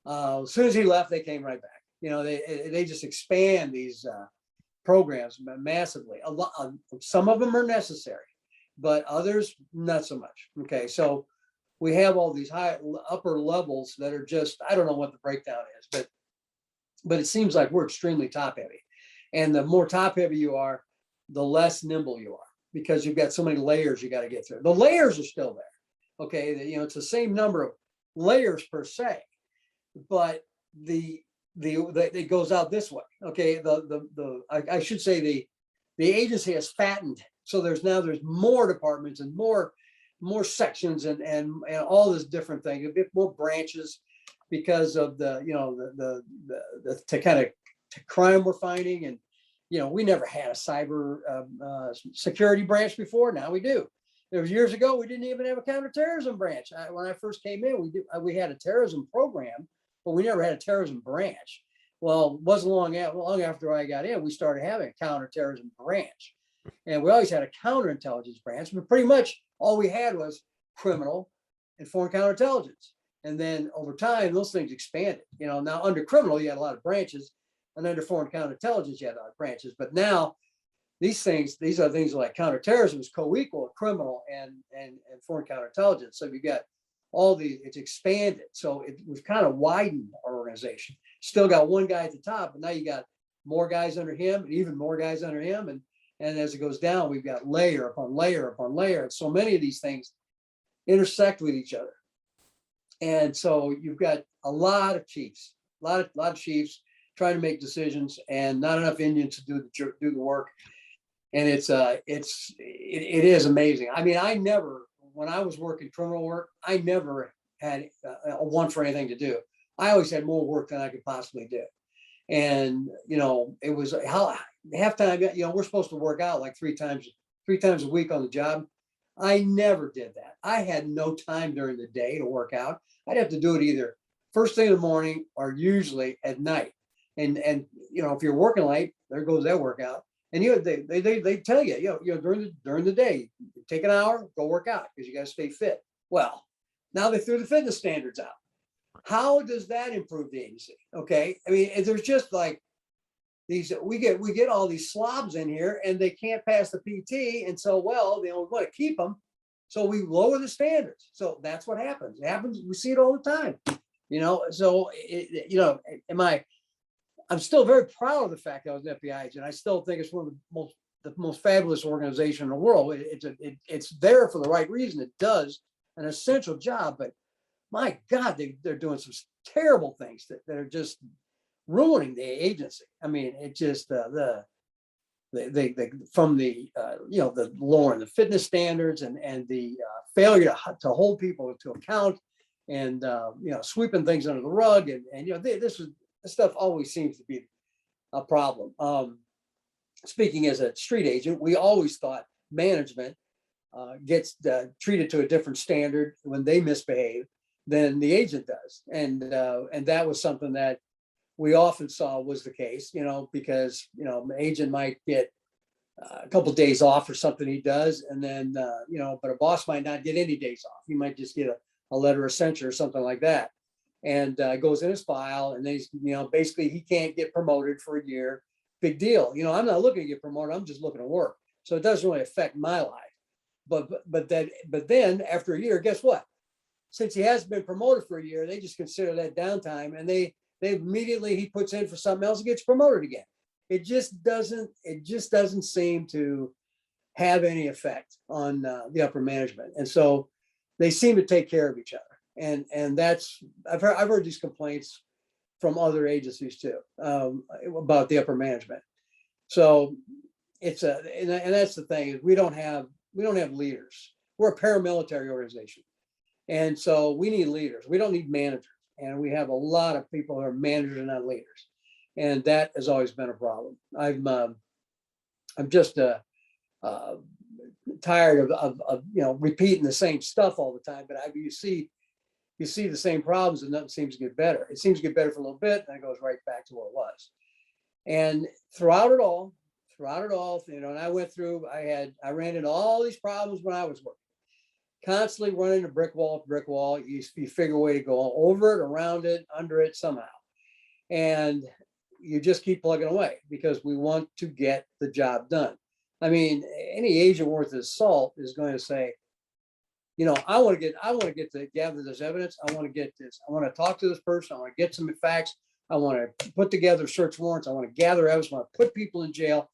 As soon as he left, they came right back. They just expand these programs massively. Some of them are necessary, but others not so much. Okay, so we have all these upper levels that are just, I don't know what the breakdown is, but it seems like we're extremely top heavy. And the more top heavy you are, the less nimble you are, because you've got so many layers you got to get through. The layers are still there. Okay, it's the same number of layers per se, but it goes out this way. Okay, I should say the agency has fattened, so there's more departments and more sections and all this different thing, a bit more branches because of the kind of crime we're finding. And we never had a cyber security branch before. Now we do. There was years ago we didn't even have a counterterrorism branch. When I first came in, we had a terrorism program, but we never had a terrorism branch. Well, it wasn't long after I got in, we started having a counterterrorism branch. And we always had a counterintelligence branch, but pretty much all we had was criminal and foreign counterintelligence. And then over time, those things expanded. Now under criminal, you had a lot of branches, and under foreign counterintelligence, you had a lot of branches. But now these are things like counterterrorism is co-equal criminal and foreign counterintelligence. So you got all these, it's expanded. So we've kind of widened our organization. still got one guy at the top, but now you got more guys under him and even more guys under him. And as it goes down, we've got layer upon layer upon layer. And so many of these things intersect with each other. And so you've got a lot of chiefs, a lot of chiefs trying to make decisions, and not enough Indians to do the work. And it is amazing. I mean, when I was working criminal work, I never had a want for anything to do. I always had more work than I could possibly do. And, it was halftime, we're supposed to work out like three times a week on the job. I never did that. I had no time during the day to work out. I'd have to do it either first thing in the morning or usually at night. And if you're working late, there goes that workout. And they tell you, during the day, take an hour, go work out because you got to stay fit. Well, now they threw the fitness standards out. How does that improve the agency? Okay, I mean, there's just like these. We get all these slobs in here, and they can't pass the PT, and so they want to keep them, so we lower the standards. So that's what happens. It happens. We see it all the time. So I'm still very proud of the fact that I was an FBI agent. I still think it's one of the most fabulous organization in the world. It's there for the right reason. It does an essential job, but my God, they're doing some terrible things that are just ruining the agency. I mean, it just the lowering the fitness standards and the failure to hold people to account, and sweeping things under the rug, and this stuff always seems to be a problem. Speaking as a street agent, we always thought management gets treated to a different standard when they misbehave than the agent does, and that was something that we often saw was the case. Because an agent might get a couple of days off or something he does, and then but a boss might not get any days off. He might just get a letter of censure or something like that, and goes in his file, and basically he can't get promoted for a year. Big deal. I'm not looking to get promoted. I'm just looking to work. So it doesn't really affect my life. But then after a year, guess what? Since he hasn't been promoted for a year, they just consider that downtime, and they immediately, he puts in for something else and gets promoted again. It just doesn't seem to have any effect on the upper management. And so they seem to take care of each other. And that's, I've heard these complaints from other agencies too, about the upper management. So it's and that's the thing, is we don't have leaders. We're a paramilitary organization. And so we need leaders. We don't need managers. And we have a lot of people who are managers and not leaders. And that has always been a problem. I'm just tired of repeating the same stuff all the time. But you see the same problems, and nothing seems to get better. It seems to get better for a little bit, and it goes right back to where it was. And throughout it all, and I went through. I ran into all these problems when I was working. Constantly running a brick wall. You figure a way to go over it, around it, under it somehow. And you just keep plugging away because we want to get the job done. I mean, any agent worth his salt is going to say, I want to gather this evidence. I want to get this. I want to talk to this person. I want to get some facts. I want to put together search warrants. I want to gather evidence. I want to put people in jail.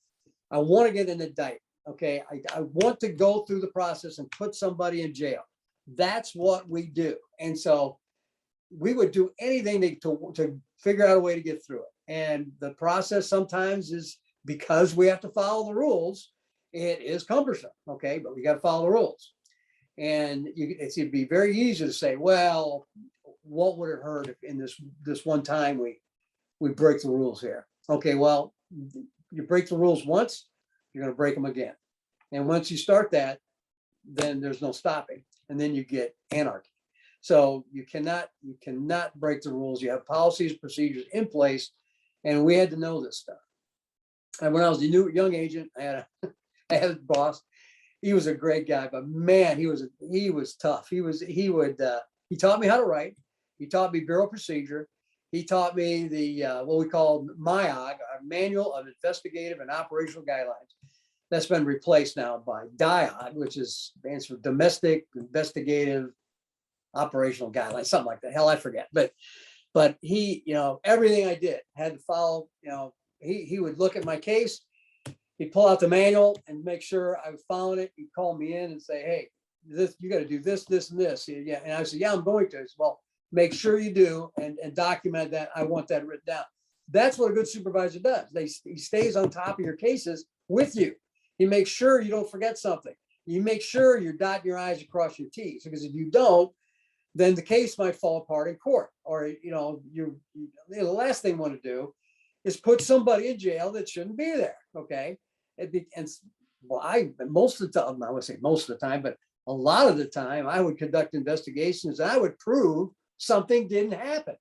I want to get an indictment. Okay, I want to go through the process and put somebody in jail. That's what we do. And so we would do anything to figure out a way to get through it. And the process sometimes is, because we have to follow the rules, it is cumbersome. Okay, but we got to follow the rules. And it'd be very easy to say, well, what would it hurt if in this one time we break the rules here? Okay, well, you break the rules once, you're going to break them again. And once you start that, then there's no stopping. And then you get anarchy. So you cannot break the rules. You have policies, procedures in place. And we had to know this stuff. And when I was a young agent, I had a boss. He was a great guy, but man, he was tough. He taught me how to write. He taught me bureau procedure. He taught me the what we call MIOG, a Manual of Investigative and Operational Guidelines. That's been replaced now by DIOG, which stands for Domestic Investigative Operational Guidelines, something like that. Hell, I forget. But But he, everything I did had to follow, he would look at my case, he'd pull out the manual and make sure I was following it. He'd call me in and say, hey, you got to do this, this, and this. Yeah. And I said, yeah, I'm going to. Said, well, make sure you do and document that. I want that written down. That's what a good supervisor does. He stays on top of your cases with you. He makes sure you don't forget something. You make sure you're dotting your I's across your T's, because if you don't, then the case might fall apart in court. Or, the last thing you want to do is put somebody in jail that shouldn't be there. Okay. Most of the time, I would say most of the time, but a lot of the time I would conduct investigations and I would prove something didn't happen,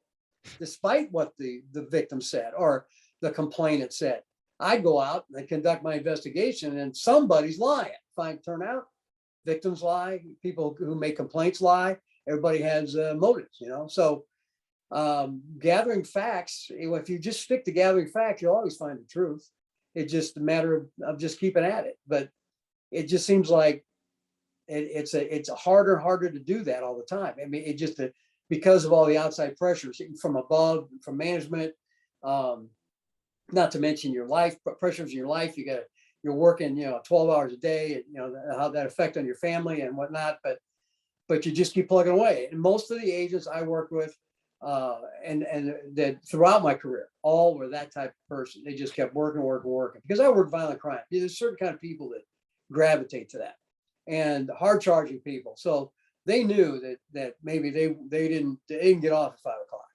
despite what the victim said or the complainant said. I'd go out and conduct my investigation and somebody's lying. Turn out victims lie, people who make complaints lie. Everybody has motives, So gathering facts, if you just stick to gathering facts, you'll always find the truth. It's just a matter of just keeping at it. But it just seems like it's harder and harder to do that all the time. I mean, it just because of all the outside pressures from above, from management, not to mention your life, pressures in your life. You're working, 12 hours a day, and how that affect on your family and whatnot. But you just keep plugging away. And most of the agents I work with, and that throughout my career, all were that type of person. They just kept working, because I work violent crime. There's certain kind of people that gravitate to that, and hard charging people. So they knew that maybe they didn't get off at 5 o'clock.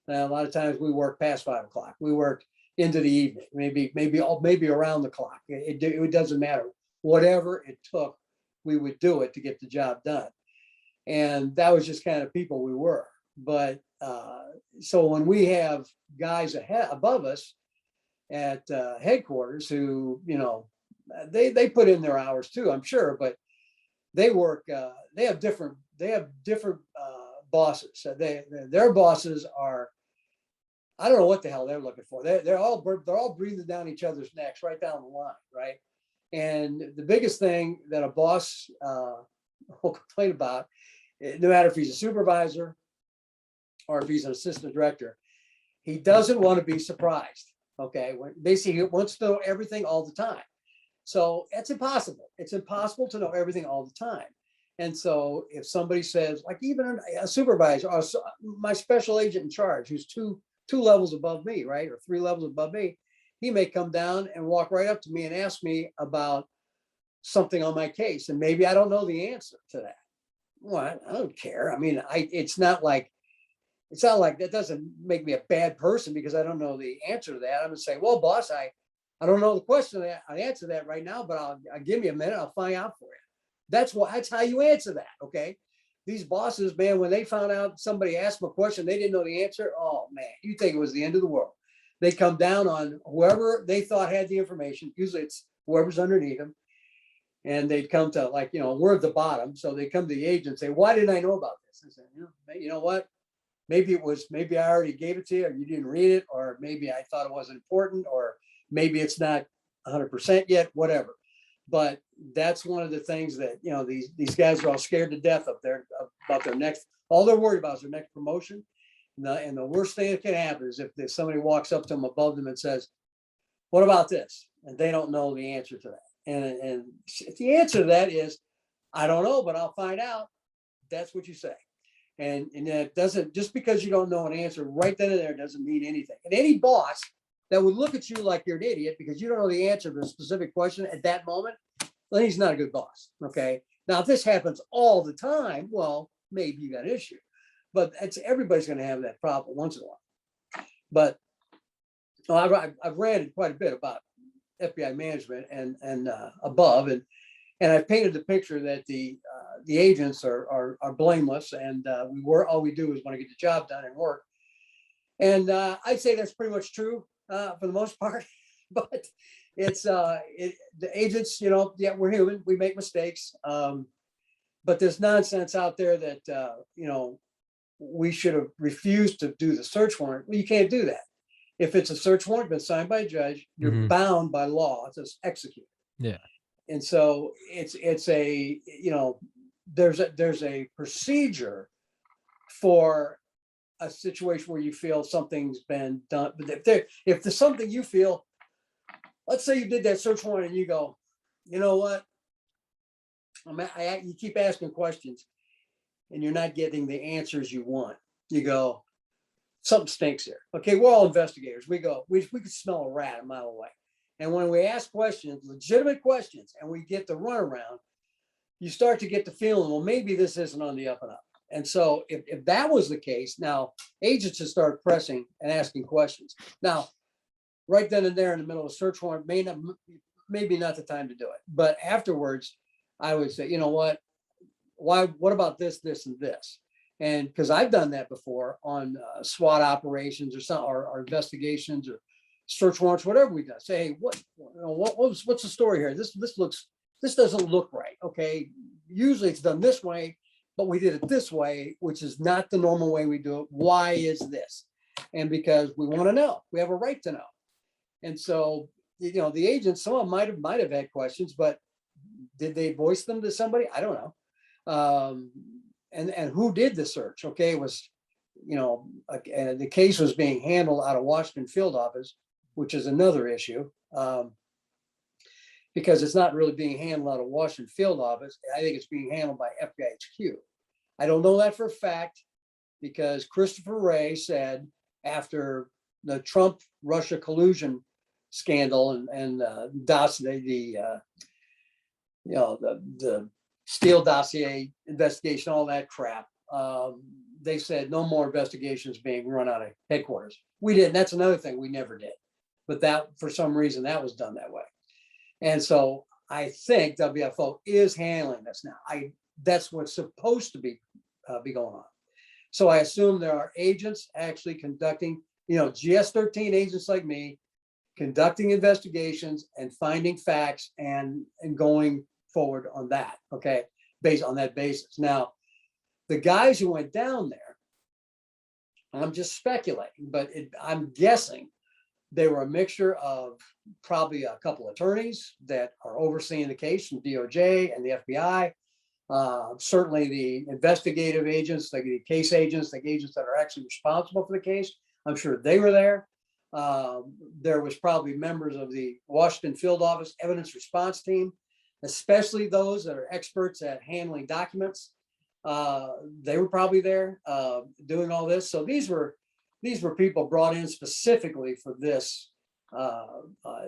Now, a lot of times we work past 5 o'clock. We work into the evening, maybe around the clock. It doesn't matter. Whatever it took, we would do it to get the job done. And that was just kind of people we were. But so when we have guys above us at headquarters who, they put in their hours too, I'm sure, but they work. They have different bosses. Their bosses are, I don't know what the hell they're looking for. They're all breathing down each other's necks right down the line, right? And the biggest thing that a boss will complain about, no matter if he's a supervisor or if he's an assistant director, he doesn't want to be surprised. Okay, basically he wants to know everything all the time. So it's impossible. It's impossible to know everything all the time. And so if somebody says, like even a supervisor or my special agent in charge, who's two levels above me, right, or 3 levels above me, he may come down and walk right up to me and ask me about something on my case, and maybe I don't know the answer to that. Well, I don't care. I mean, it's not like that doesn't make me a bad person because I don't know the answer to that. I'm gonna say, well, boss, I don't know the question. I answer that right now, but I'll give me a minute. I'll find out for you. That's how you answer that. Okay. These bosses, man, when they found out somebody asked them a question, they didn't know the answer. Oh man, you think it was the end of the world. They come down on whoever they thought had the information. Usually it's whoever's underneath them. And they'd come to we're at the bottom. So they come to the agent and say, why didn't I know about this? I said, you know what? Maybe I already gave it to you, or you didn't read it, or about I thought it wasn't important, or maybe it's not 100% yet, whatever. But that's one of the things that, these guys are all scared to death about their next, all they're worried about is their next promotion. And the worst thing that can happen is if somebody walks up to them above them and says, what about this? And they don't know the answer to that. And the answer to that is, I don't know, but I'll find out. That's what you say. And that doesn't, just because you don't know an answer right then and there doesn't mean anything. And any boss that would look at you like you're an idiot because you don't know the answer to a specific question at that moment, well, he's not a good boss. Okay. Now, if this happens all the time, well, maybe you got an issue. But everybody's going to have that problem once in a while. But I've ranted quite a bit about FBI management and above, and I've painted the picture that the agents are blameless, and all we do is want to get the job done and work. And I'd say that's pretty much true for the most part. But it's the agents, yeah, we're human, we make mistakes, but there's nonsense out there that we should have refused to do the search warrant. Well, you can't do that. If it's a search warrant been signed by a judge, you're bound by law to execute. Yeah. And so it's a, there's a procedure for a situation where you feel something's been done, but if there's something you feel, let's say you did that search warrant and you go, you know what? You keep asking questions and you're not getting the answers you want. You go, something stinks here. Okay, we're all investigators. We go, we could smell a rat a mile away. And when we ask questions, legitimate questions, and we get the runaround, you start to get the feeling, well, maybe this isn't on the up and up. And so if that was the case, now agents should start pressing and asking questions. Now, right then and there in the middle of a search warrant, maybe not the time to do it. But afterwards, I would say, you know what? What about this, this, and this? And because I've done that before on SWAT operations or investigations or search warrants, whatever we've done. Say, hey, what's the story here? This doesn't look right. Okay, usually it's done this way, but we did it this way, which is not the normal way we do it. Why is this? And because we want to know, we have a right to know. And so, the agents, some of them might have had questions, but did they voice them to somebody? I don't know. And who did the search? Okay, it was, the case was being handled out of Washington field office, which is another issue, because it's not really being handled out of Washington field office. I think it's being handled by FBI HQ. I don't know that for a fact because Christopher Wray said after the Trump-Russia collusion scandal and the Steele dossier investigation, all that crap, they said no more investigations being run out of headquarters. We didn't. That's another thing we never did. But that, for some reason, that was done that way. And so I think WFO is handling this now. That's what's supposed to be going on. So I assume there are agents actually conducting, GS-13 agents like me, conducting investigations and finding facts and going forward on that, okay, based on that basis. Now, the guys who went down there, I'm just speculating, but I'm guessing they were a mixture of probably a couple attorneys that are overseeing the case from DOJ and the FBI, certainly the investigative agents, like the case agents, the agents that are actually responsible for the case. I'm sure they were there. There was probably members of the Washington field office evidence response team, especially those that are experts at handling documents. They were probably there doing all this. So these were people brought in specifically for this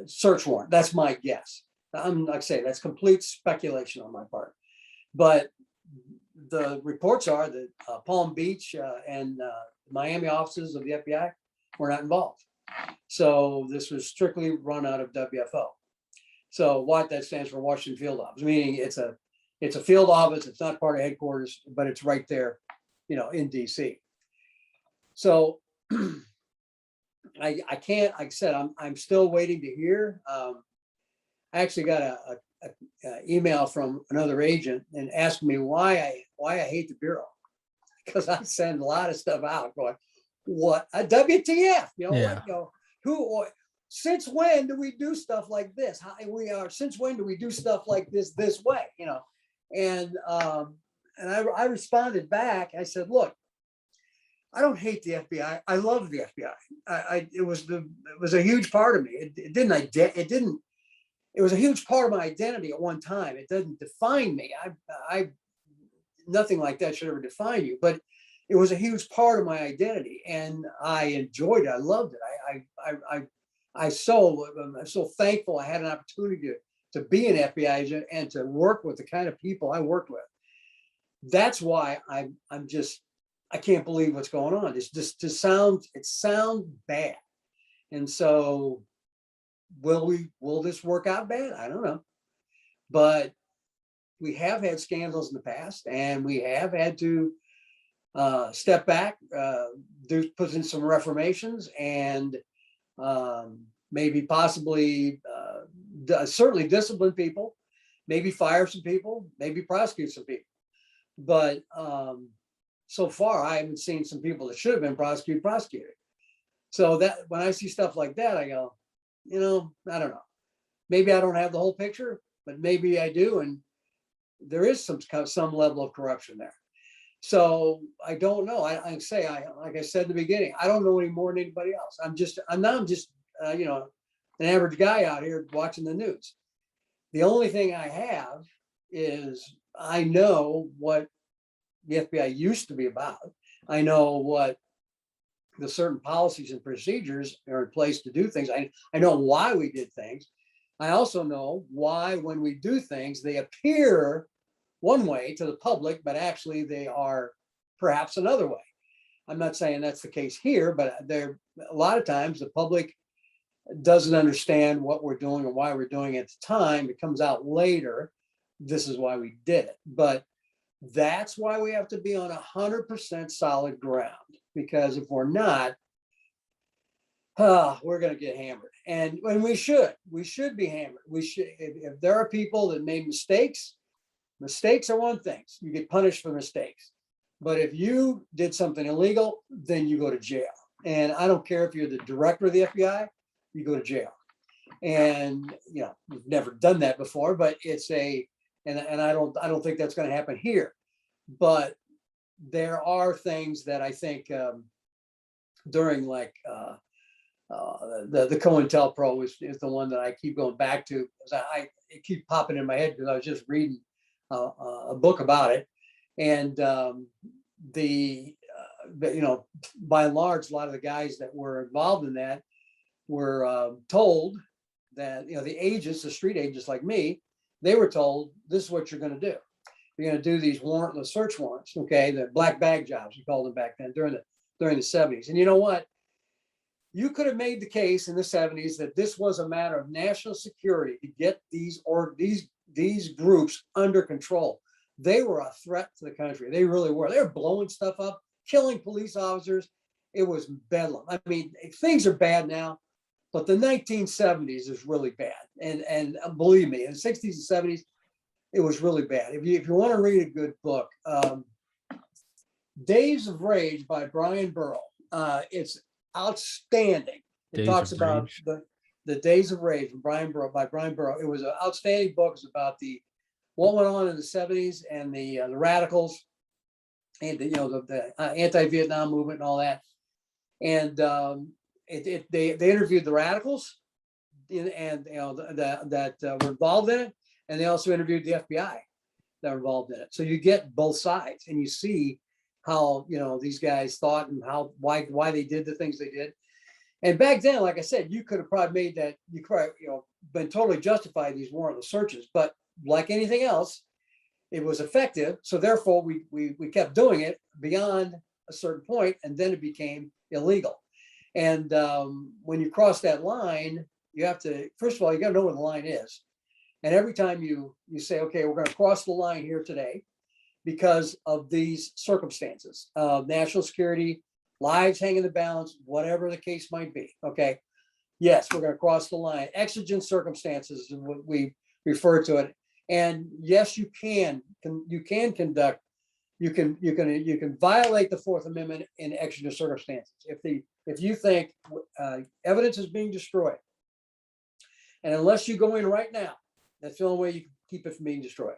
search warrant. That's my guess. Like I say, that's complete speculation on my part. But the reports are that Palm Beach and Miami offices of the FBI were not involved. So this was strictly run out of WFO. So what that stands for, Washington Field Office, meaning it's a field office. It's not part of headquarters, but it's right there, in DC. So I can't, like I said, I'm still waiting to hear. I actually got a email from another agent and asked me why I hate the Bureau, because I send a lot of stuff out going, what a WTF, Yeah. since when do we do stuff like this? Since when do we do stuff like this way? And I responded back. I said, look, I don't hate the FBI. I love the FBI. It was a huge part of me. It was a huge part of my identity at one time. It doesn't define me. I nothing like that should ever define you, but it was a huge part of my identity, and I enjoyed it. I loved it. I'm so thankful I had an opportunity to be an FBI agent and to work with the kind of people I worked with. That's why I can't believe what's going on. It sounds bad. And so will this work out bad? I don't know. But we have had scandals in the past, and we have had to step back, put in some reformations, and maybe possibly certainly discipline people, maybe fire some people, maybe prosecute some people. But so far, I haven't seen some people that should have been prosecuted. So that when I see stuff like that, I go, I don't know. Maybe I don't have the whole picture, but maybe I do. And there is some level of corruption there. So I don't know. I say, like I said in the beginning, I don't know any more than anybody else. I'm just an average guy out here watching the news. The only thing I have is I know what the FBI used to be about. I know what the certain policies and procedures are in place to do things. I know why we did things. I also know why, when we do things, they appear one way to the public, but actually they are perhaps another way. I'm not saying that's the case here, but there a lot of times the public doesn't understand what we're doing and why we're doing it at the time. It comes out later. This is why we did it. But that's why we have to be on 100% solid ground, because if we're not, we're going to get hammered. And when we should be hammered. We should, if there are people that made mistakes are one thing. You get punished for mistakes. But if you did something illegal, then you go to jail. And I don't care if you're the director of the FBI, you go to jail. And we've never done that before, but it's and I don't think that's going to happen here. But there are things that I think during the COINTELPRO is the one that I keep going back to, because it keeps popping in my head because I was just reading a book about it. And by and large, a lot of the guys that were involved in that were told that, the agents, the street agents like me, they were told, this is what you're going to do. You're going to do these warrantless search warrants, okay? The black bag jobs, we called them back then during the 70s. And you know what? You could have made the case in the 70s that this was a matter of national security to get these groups under control. They were a threat to the country. They really were. They were blowing stuff up, killing police officers. It was bedlam. I mean, things are bad now, but the 1970s is really bad. And believe me, in the 60s and 70s, it was really bad. If you want to read a good book, Days of Rage by Brian Burrow. It's outstanding. It talks about the Days of Rage by Brian Burrow. It was an outstanding book. It's about what went on in the 70s and the radicals and the anti-Vietnam movement and all that. And they interviewed the radicals and that were involved in it, and they also interviewed the FBI that were involved in it. So you get both sides, and you see how these guys thought and why they did the things they did. And back then, like I said, you could have probably made that, you could been totally justified these warrantless searches, but like anything else, it was effective. So therefore we kept doing it beyond a certain point, and then it became illegal. And when you cross that line, you have to, first of all, you got to know where the line is. And every time you say, okay, we're going to cross the line here today because of these circumstances, national security, lives hang in the balance, whatever the case might be. Okay. Yes, we're going to cross the line. Exigent circumstances is what we refer to it. And yes, you can conduct, you can violate the Fourth Amendment in exigent circumstances. If you think evidence is being destroyed, and unless you go in right now, that's the only way you can keep it from being destroyed.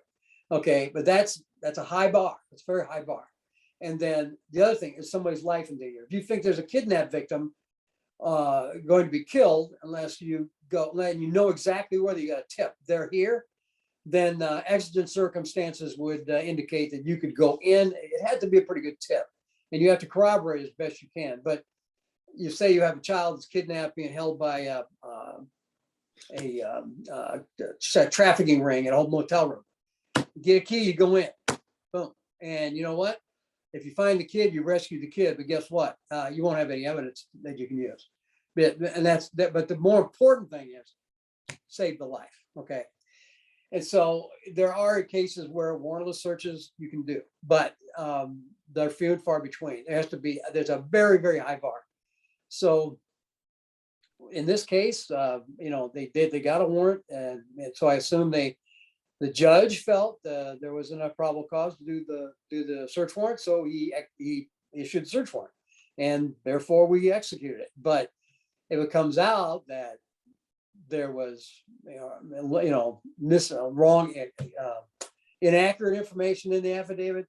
Okay, but that's a high bar. It's a very high bar. And then the other thing is somebody's life in danger. If you think there's a kidnap victim going to be killed, unless you go and you know exactly whether you got a tip, they're here, then exigent circumstances would indicate that you could go in. It had to be a pretty good tip, and you have to corroborate as best you can. But you say you have a child that's kidnapped, being held by a trafficking ring at a motel room. You get a key, you go in, boom. And you know what? If you find the kid, you rescue the kid. But guess what? You won't have any evidence that you can use. But the more important thing is save the life. Okay. And so there are cases where warrantless searches you can do, but they're few and far between. There's a very, very high bar. So in this case, they got a warrant, and so I assume the judge felt there was enough probable cause to do the search warrant, so he issued the search warrant, and therefore we executed it. But if it comes out that there was wrong, inaccurate information in the affidavit,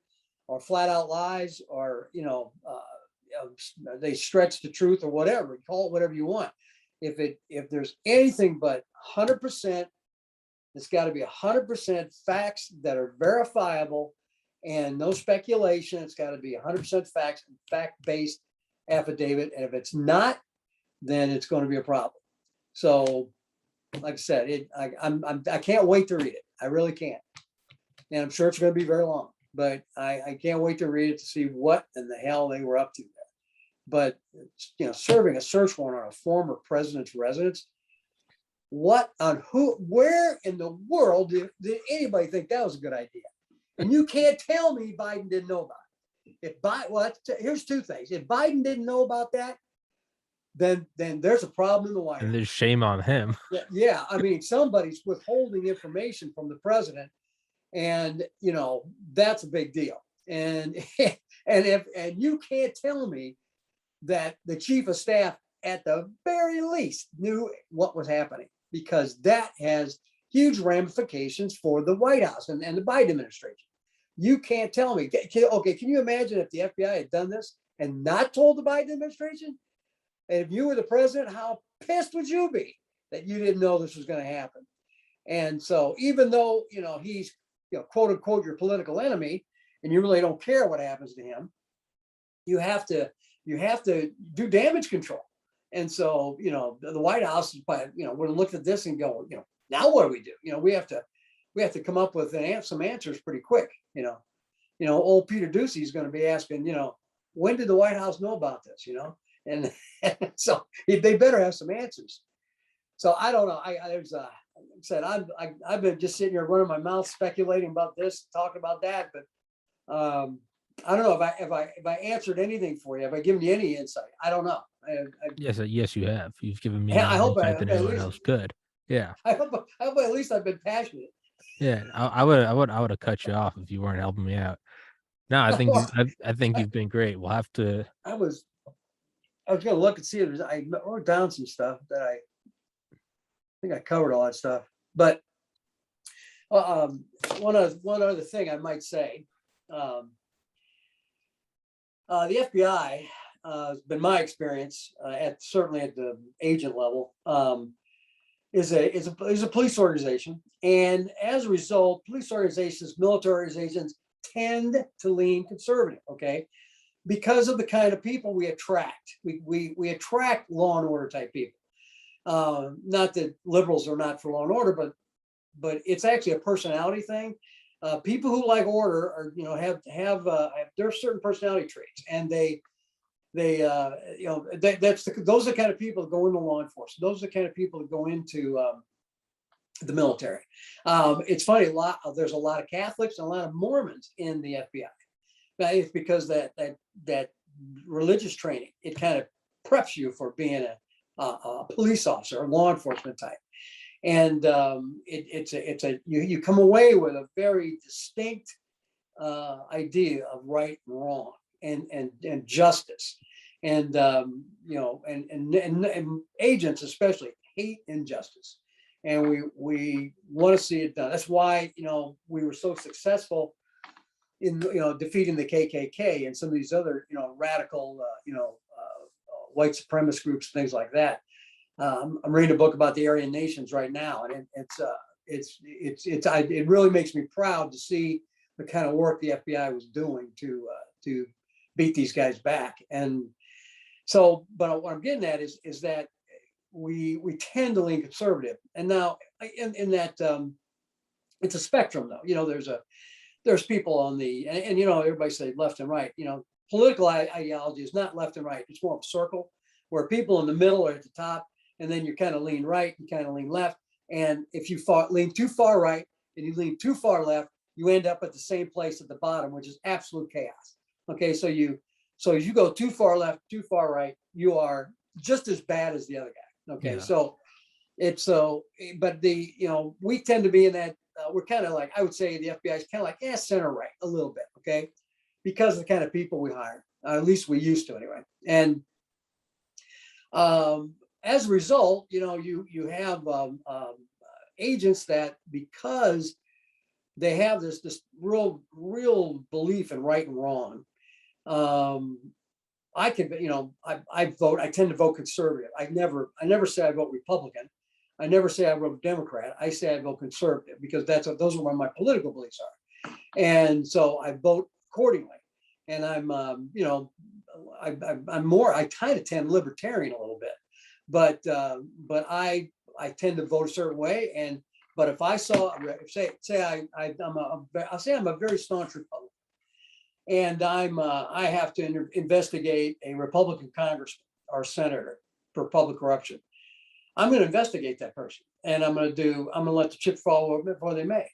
flat out lies, or, they stretch the truth, or whatever, call it whatever you want. If there's anything but 100%, it's got to be 100% facts that are verifiable and no speculation. It's got to be 100% facts and fact-based affidavit. And if it's not, then it's going to be a problem. So, like I said, I can't wait to read it. I really can't. And I'm sure it's going to be very long, but I can't wait to read it to see what in the hell they were up to there. But, serving a search warrant on a former president's residence, where in the world did anybody think that was a good idea? And you can't tell me Biden didn't know about it. Here's two things. If Biden didn't know about that, then there's a problem in the White House. And there's shame on him. Yeah. I mean, somebody's withholding information from the president, and, that's a big deal. And you can't tell me that the chief of staff at the very least knew what was happening, because that has huge ramifications for the White House and the Biden administration. You can't tell me. Okay, can you imagine if the FBI had done this and not told the Biden administration? And if you were the president, how pissed would you be that you didn't know this was going to happen? And so, even though, he's, quote unquote, your political enemy, and you really don't care what happens to him, you have to do damage control. And so, the White House is, we're looking at this and go, now what do we do? We have to come up with some answers pretty quick. Old Peter Ducey is going to be asking, when did the White House know about this? And so they better have some answers. So I don't know. I've been just sitting here running my mouth, speculating about this, talking about that, but I don't know if I answered anything for you. Have I given you any insight? I don't know. Yes, you have. You've given me I hope insight that anyone else could. Yeah. I hope at least I've been passionate. Yeah, I would have cut you off if you weren't helping me out. No, I think you've been great. We'll have to. I was going to look and see if I wrote down some stuff that I think I covered all that stuff. But one other thing I might say, the FBI has been my experience certainly at the agent level, is a police organization, and as a result, police organizations, military organizations tend to lean conservative. Okay, because of the kind of people we attract. We attract law and order type people. Not that liberals are not for law and order, but it's actually a personality thing. People who like order are, have there are certain personality traits, and those are the kind of people that go into law enforcement. Those are the kind of people that go into the military. It's funny, there's a lot of Catholics and a lot of Mormons in the FBI. It's because that religious training, it kind of preps you for being a police officer, a law enforcement type. And you come away with a very distinct idea of right and wrong and justice. And agents especially hate injustice. And we want to see it done. That's why, we were so successful in, defeating the KKK and some of these other, radical, white supremacist groups, things like that. I'm reading a book about the Aryan nations right now, and it really makes me proud to see the kind of work the FBI was doing to beat these guys back. And so, but what I'm getting at is that we tend to lean conservative. And now in that it's a spectrum though. There's people on the and everybody say left and right. Political ideology is not left and right. It's more of a circle where people in the middle are at the top, and then you kind of lean right and kind of lean left. And if you lean too far right and you lean too far left, you end up at the same place at the bottom, which is absolute chaos. Okay, so as you go too far left, too far right, you are just as bad as the other guy. Okay, yeah. But we tend to be in that. We're kind of like, I would say the FBI is kind of like center right a little bit. Okay, because of the kind of people we hire, at least we used to anyway. And as a result, you have agents that, because they have this real belief in right and wrong. I could, I tend to vote conservative. I never say I vote Republican. I never say I vote Democrat. I say I vote conservative because those are where my political beliefs are. And so I vote accordingly. And I'm, I kind of tend libertarian a little bit, but I tend to vote a certain way. But if I saw, I'll say I'm a very staunch Republican, and I have to investigate a Republican congressman or senator for public corruption. I'm going to investigate that person, and I'm going to let the chips fall before they may.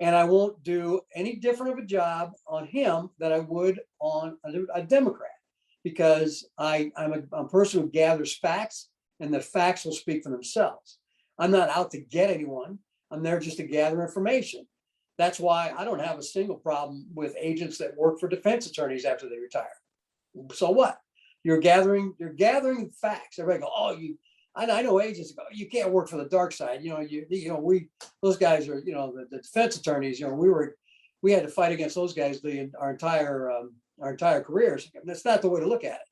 And I won't do any different of a job on him than I would on a Democrat, because I'm a person who gathers facts, and the facts will speak for themselves. I'm not out to get anyone. I'm there just to gather information. That's why I don't have a single problem with agents that work for defense attorneys after they retire. So what? You're gathering facts. Everybody go, oh, I know agents go, you can't work for the dark side. Those guys are, the defense attorneys, we had to fight against those guys our entire careers. That's not the way to look at it.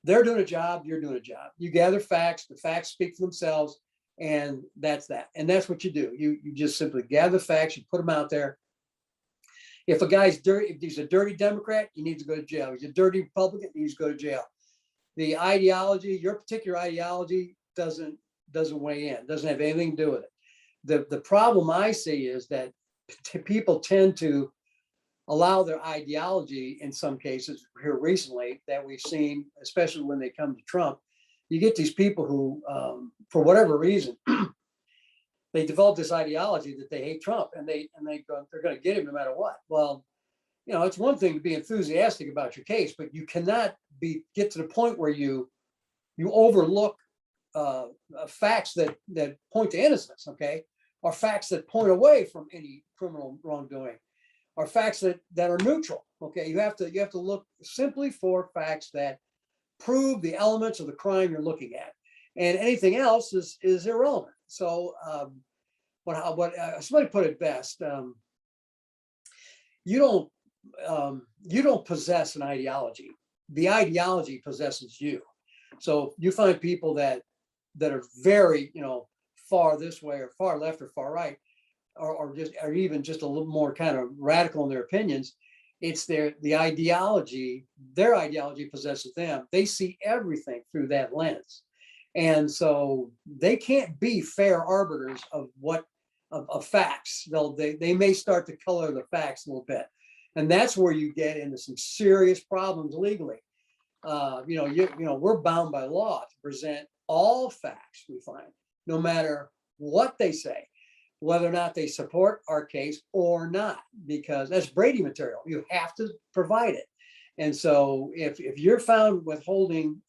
They're doing a job, you're doing a job. You gather facts, the facts speak for themselves, and that's that. And that's what you do. You just simply gather facts, you put them out there. If a guy's dirty, if he's a dirty Democrat, he needs to go to jail. He's a dirty Republican, he needs to go to jail. The ideology, your particular ideology, doesn't weigh in, doesn't have anything to do with it. The problem I see is that people tend to allow their ideology, in some cases here recently that we've seen, especially when they come to Trump. You get these people who, for whatever reason, they develop this ideology that they hate Trump, and they're going to get him no matter what. Well, it's one thing to be enthusiastic about your case, but you cannot get to the point where you overlook facts that point to innocence, okay, or facts that point away from any criminal wrongdoing, or facts that are neutral. Okay, you have to look simply for facts that prove the elements of the crime you're looking at, and anything else is irrelevant. So, what somebody put it best: you don't possess an ideology; the ideology possesses you. So you find people that are very, far this way or far left or far right, or even just a little more kind of radical in their opinions. It's their ideology possesses them. They see everything through that lens. And so they can't be fair arbiters of facts. They may start to color the facts a little bit. And that's where you get into some serious problems legally. We're bound by law to present all facts we find, no matter what they say, whether or not they support our case or not, because that's Brady material. You have to provide it. And so if you're found withholding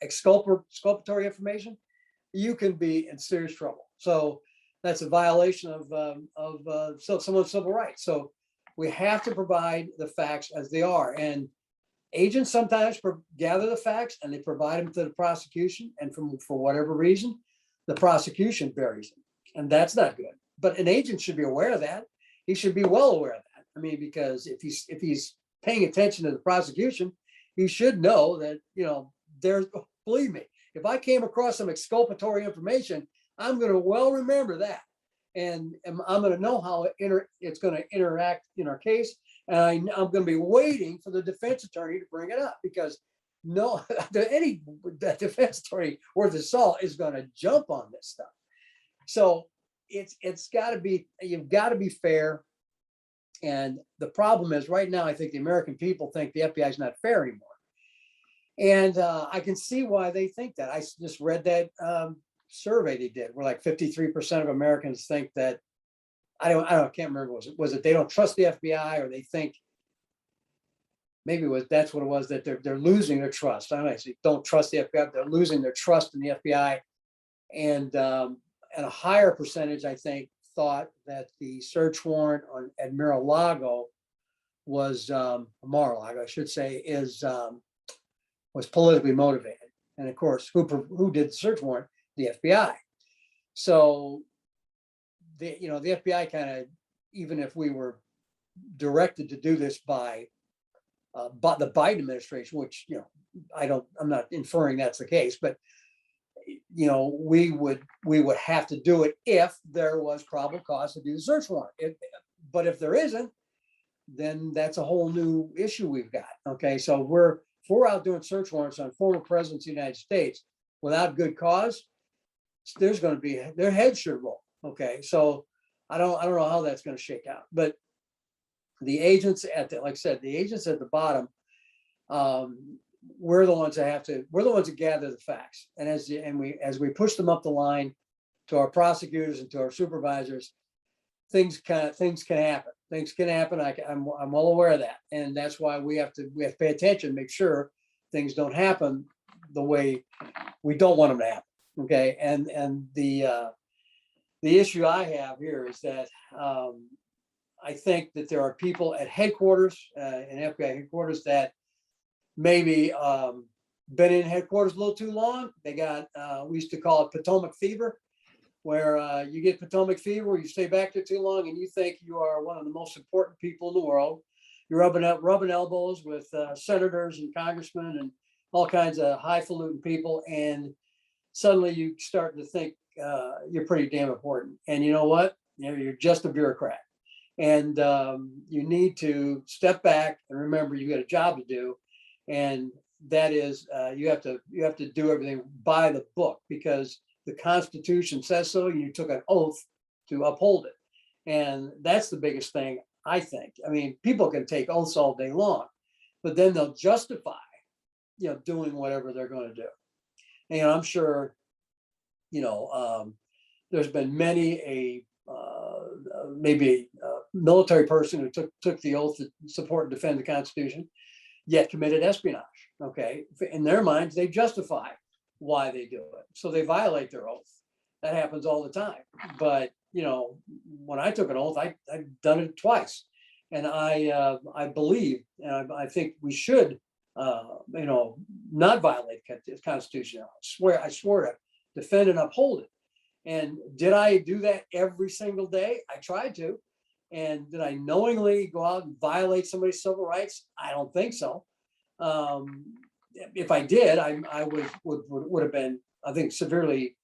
exculpatory information, you can be in serious trouble. So that's a violation of someone's civil rights. So we have to provide the facts as they are. And agents sometimes gather the facts and they provide them to the prosecution. And for whatever reason, the prosecution buries them. And that's not good. But an agent should be aware of that. He should be well aware of that. I mean, because if he's paying attention to the prosecution, he should know that, believe me, if I came across some exculpatory information, I'm going to well remember that. And I'm going to know how it's going to interact in our case. And I'm going to be waiting for the defense attorney to bring it up, because any defense attorney worth his salt is going to jump on this stuff. So you've got to be fair. And the problem is right now, I think the American people think the FBI is not fair anymore. And I can see why they think that. I just read that survey they did where like 53% of Americans think that, I can't remember, was it they don't trust the FBI, or they think maybe that's what it was, that they're losing their trust. I don't actually don't trust the FBI, they're losing their trust in the FBI. And a higher percentage, I think, thought that the search warrant at Mar-a-Lago was Mar-a-Lago, I should say, was politically motivated. And of course, who did the search warrant? The FBI. So the FBI kind of even if we were directed to do this by the Biden administration, which, you know, I'm not inferring that's the case, but, you know, we would have to do it if there was probable cause to do the search warrant. But if there isn't, then that's a whole new issue we've got. Okay, so if we're out doing search warrants on former presidents of the United States without good cause, there's going to be, their heads should roll. Okay, so I don't know how that's going to shake out, but the agents like I said, the agents at the bottom, we're the ones that gather the facts, and as we push them up the line to our prosecutors and to our supervisors, things can happen. Things can happen. I'm well aware of that, and that's why we have to pay attention, make sure things don't happen the way we don't want them to happen. Okay, and the issue I have here is that I think that there are people at headquarters, in FBI headquarters, that maybe been in headquarters a little too long. They got, we used to call it Potomac fever, where you get Potomac fever, you stay back there too long and you think you are one of the most important people in the world. You're rubbing elbows with senators and congressmen and all kinds of highfalutin people. And suddenly you start to think you're pretty damn important. And you know what? You're just a bureaucrat. And you need to step back and remember you got a job to do. And that is, you have to do everything by the book, because the Constitution says so. You took an oath to uphold it. And that's the biggest thing, I think. I mean, people can take oaths all day long, but then they'll justify, doing whatever they're going to do. And I'm sure, there's been many maybe a military person who took the oath to support and defend the Constitution, yet committed espionage. Okay, in their minds, they justify why they do it, so they violate their oath. That happens all the time. But when I took an oath, I've done it twice, and I believe, and I think we should, not violate the Constitution. I swear to defend and uphold it. And did I do that every single day? I tried to. And did I knowingly go out and violate somebody's civil rights? I don't think so. If I did, I would have been, I think, severely,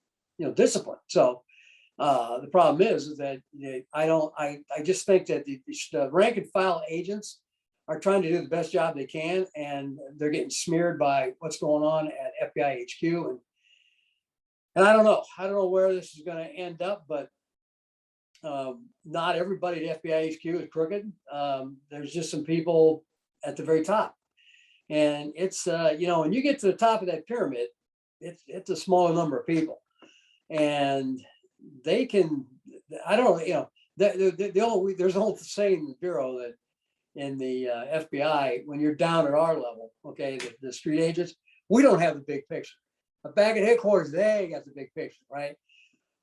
disciplined. So the problem is that I just think that the rank and file agents are trying to do the best job they can, and they're getting smeared by what's going on at FBI HQ. And I don't know where this is going to end up, but not everybody at FBI HQ is crooked. There's just some people at the very top. And it's, when you get to the top of that pyramid, it's a smaller number of people. And they can, I don't know, there's an old saying in the Bureau that in the FBI, when you're down at our level, okay, the street agents, we don't have the big picture. But back at headquarters, they got the big picture, right?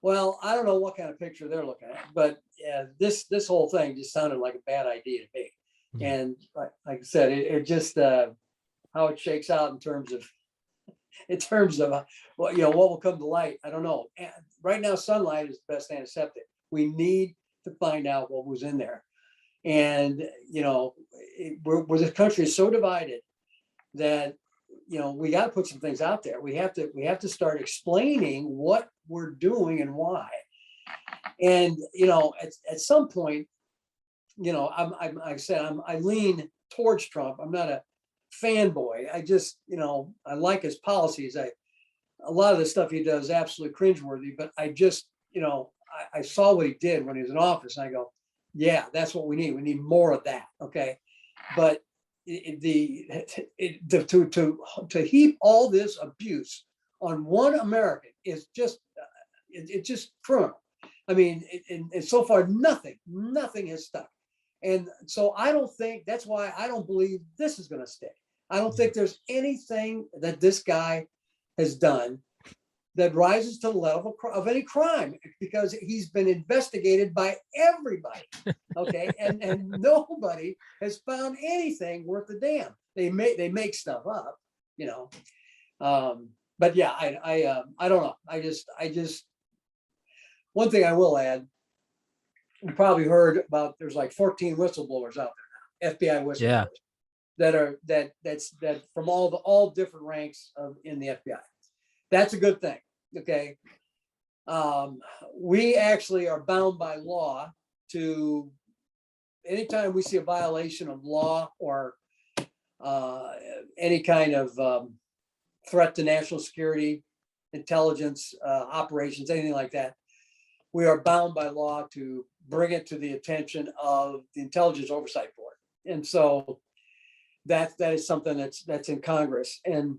Well, I don't know what kind of picture they're looking at, but this whole thing just sounded like a bad idea to me. Yeah. And like I said, it just how it shakes out in terms of what will come to light. I don't know. And right now, sunlight is the best antiseptic. We need to find out what was in there. And where the country is so divided that we got to put some things out there. We have to start explaining what we're doing and why. And at some point, I lean towards Trump. I'm not a fanboy. I just I like his policies. A lot of the stuff he does is absolutely cringeworthy. But I just I saw what he did when he was in office, and I go, yeah, that's what we need. We need more of that. Okay, but to heap all this abuse on one American is just it's just criminal. I mean, and so far nothing has stuck. And so I don't think, that's why I don't believe this is going to stick. I don't think there's anything that this guy has done that rises to the level of any crime, because he's been investigated by everybody. Okay. and nobody has found anything worth a damn. They make stuff up, but yeah, I don't know. I just, one thing I will add you probably heard about, there's like 14 whistleblowers out there now, FBI whistleblowers. Yeah. That's from all different ranks in the FBI. That's a good thing. Okay. We actually are bound by law to, anytime we see a violation of law or any kind of threat to national security, intelligence, operations, anything like that, we are bound by law to bring it to the attention of the Intelligence Oversight Board. And so that is something that's in Congress. And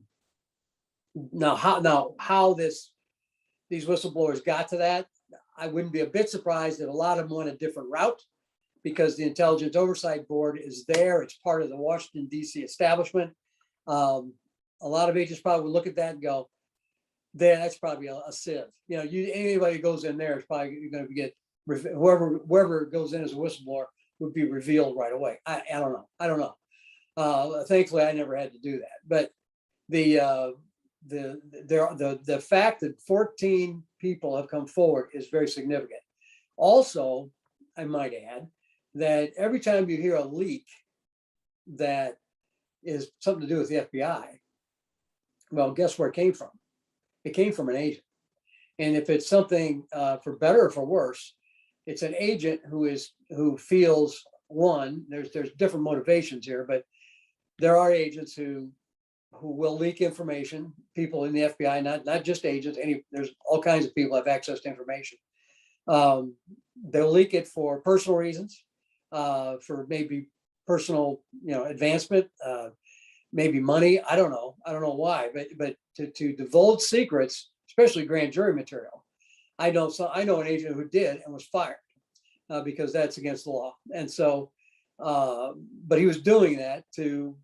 now how these whistleblowers got to that, I wouldn't be a bit surprised if a lot of them went a different route, because the Intelligence Oversight Board is there. It's part of the Washington, D.C. establishment. A lot of agents probably would look at that and go, that's probably a sieve. You know, anybody who goes in there is probably going to get, whoever goes in as a whistleblower would be revealed right away. I don't know. Thankfully, I never had to do that. But the fact that 14 people have come forward is very significant. Also, I might add that every time you hear a leak that is something to do with the FBI, well, guess where it came from? It came from an agent. And if it's something for better or for worse, it's an agent who feels, one, there's different motivations here, but there are agents who will leak information, people in the FBI, not just agents, there's all kinds of people have access to information. They'll leak it for personal reasons, for maybe personal, advancement, maybe money. I don't know why, but to divulge secrets, especially grand jury material. I know an agent who did and was fired because that's against the law. And so, but he was doing that to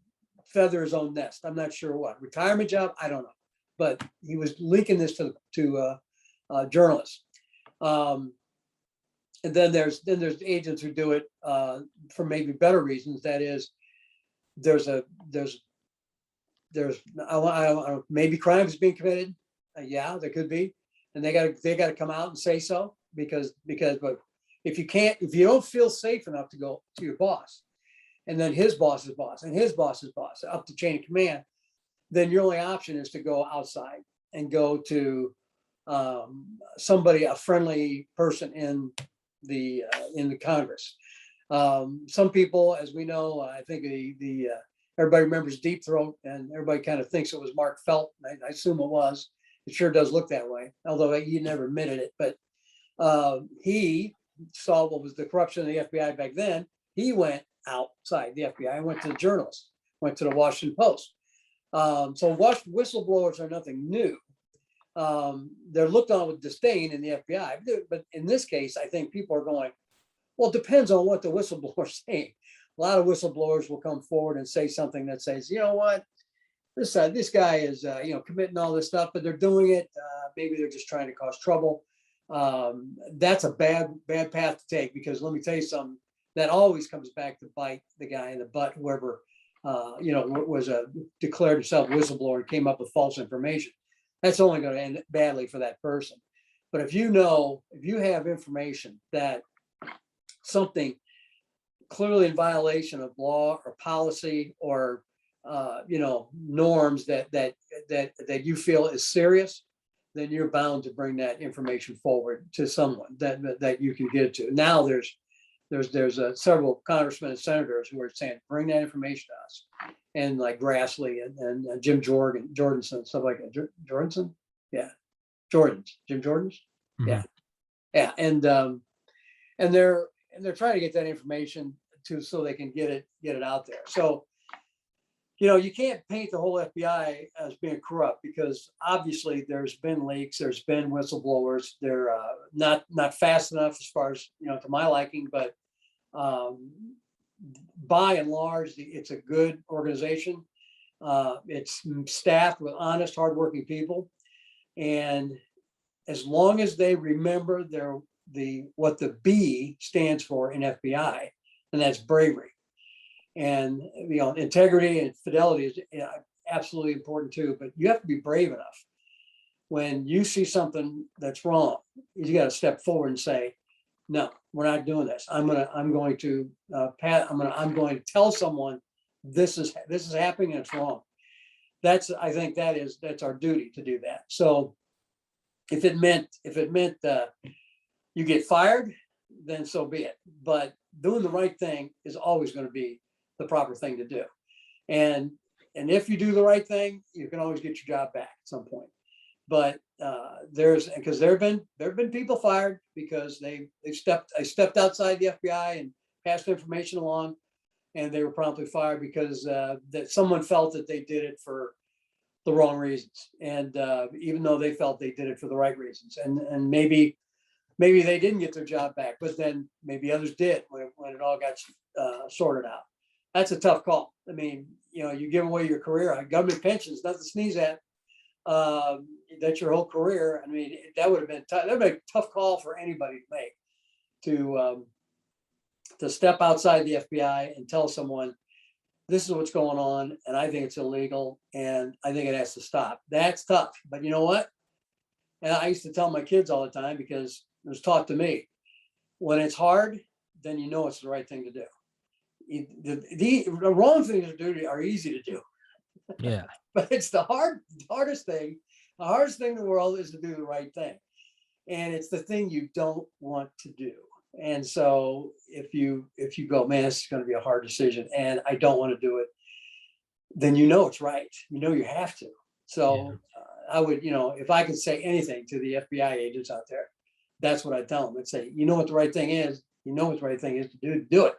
feather his own nest. I'm not sure what retirement job. I don't know, but he was leaking this to journalists. And then there's agents who do it for maybe better reasons. That is, there's maybe crimes being committed. Yeah, there could be, and they got to come out and say so, because but if you don't feel safe enough to go to your boss, and then his boss's boss and his boss's boss up the chain of command, then your only option is to go outside and go to somebody, a friendly person in the Congress. Some people, as we know, I think everybody remembers Deep Throat, and everybody kind of thinks it was Mark Felt. I assume it was. It sure does look that way, although he never admitted it. But he saw what was the corruption of the FBI back then. He went outside the FBI and went to the journalists, went to the Washington Post. So whistleblowers are nothing new. They're looked on with disdain in the FBI. But in this case, I think people are going, well, it depends on what the whistleblower's saying. A lot of whistleblowers will come forward and say something that says, you know what, this guy is committing all this stuff, but they're doing it. Maybe they're just trying to cause trouble. That's a bad path to take, because let me tell you something, that always comes back to bite the guy in the butt, whoever was declared himself a whistleblower and came up with false information. That's only going to end badly for that person. But if you have information that something clearly in violation of law or policy or norms that you feel is serious, then you're bound to bring that information forward to someone that you can get it to. Now there's several congressmen and senators who are saying, bring that information to us. And like Grassley and Jim Jordanson, stuff like that. Jordanson? Yeah. Jim Jordan's? Mm-hmm. Yeah. And they're trying to get that information so they can get it out there. So, you can't paint the whole FBI as being corrupt, because obviously there's been leaks, there's been whistleblowers. They're not fast enough as far as, to my liking, but by and large, it's a good organization. It's staffed with honest, hardworking people. And as long as they remember what the B stands for in FBI, and that's bravery. And integrity and fidelity is absolutely important too, but you have to be brave enough. When you see something that's wrong, you got to step forward and say, no, we're not doing this. I'm going to I'm going to tell someone this is happening and it's wrong. I think that's our duty to do that. So if it meant you get fired, then so be it. But doing the right thing is always going to be the proper thing to do. And if you do the right thing, you can always get your job back at some point. But because there have been people fired because they stepped outside the FBI and passed information along, and they were promptly fired because that someone felt that they did it for the wrong reasons, and even though they felt they did it for the right reasons, and maybe they didn't get their job back, but then maybe others did when it all got sorted out. That's a tough call. I mean, you give away your career. Government pensions, nothing to sneeze at. That's your whole career. I mean, that would have been tough. That would be a tough call for anybody to make, to step outside the FBI and tell someone, this is what's going on, and I think it's illegal, and I think it has to stop. That's tough. But you know what? And I used to tell my kids all the time, because it was taught to me, when it's hard, then you know it's the right thing to do. The wrong things to do are easy to do. Yeah. But it's the hardest thing. The hardest thing in the world is to do the right thing. And it's the thing you don't want to do. And so if you go, man, this is going to be a hard decision and I don't want to do it, then you know it's right. You have to. So I would, if I could say anything to the FBI agents out there, that's what I'd tell them. I'd say, you know what the right thing is. You know what the right thing is to do it.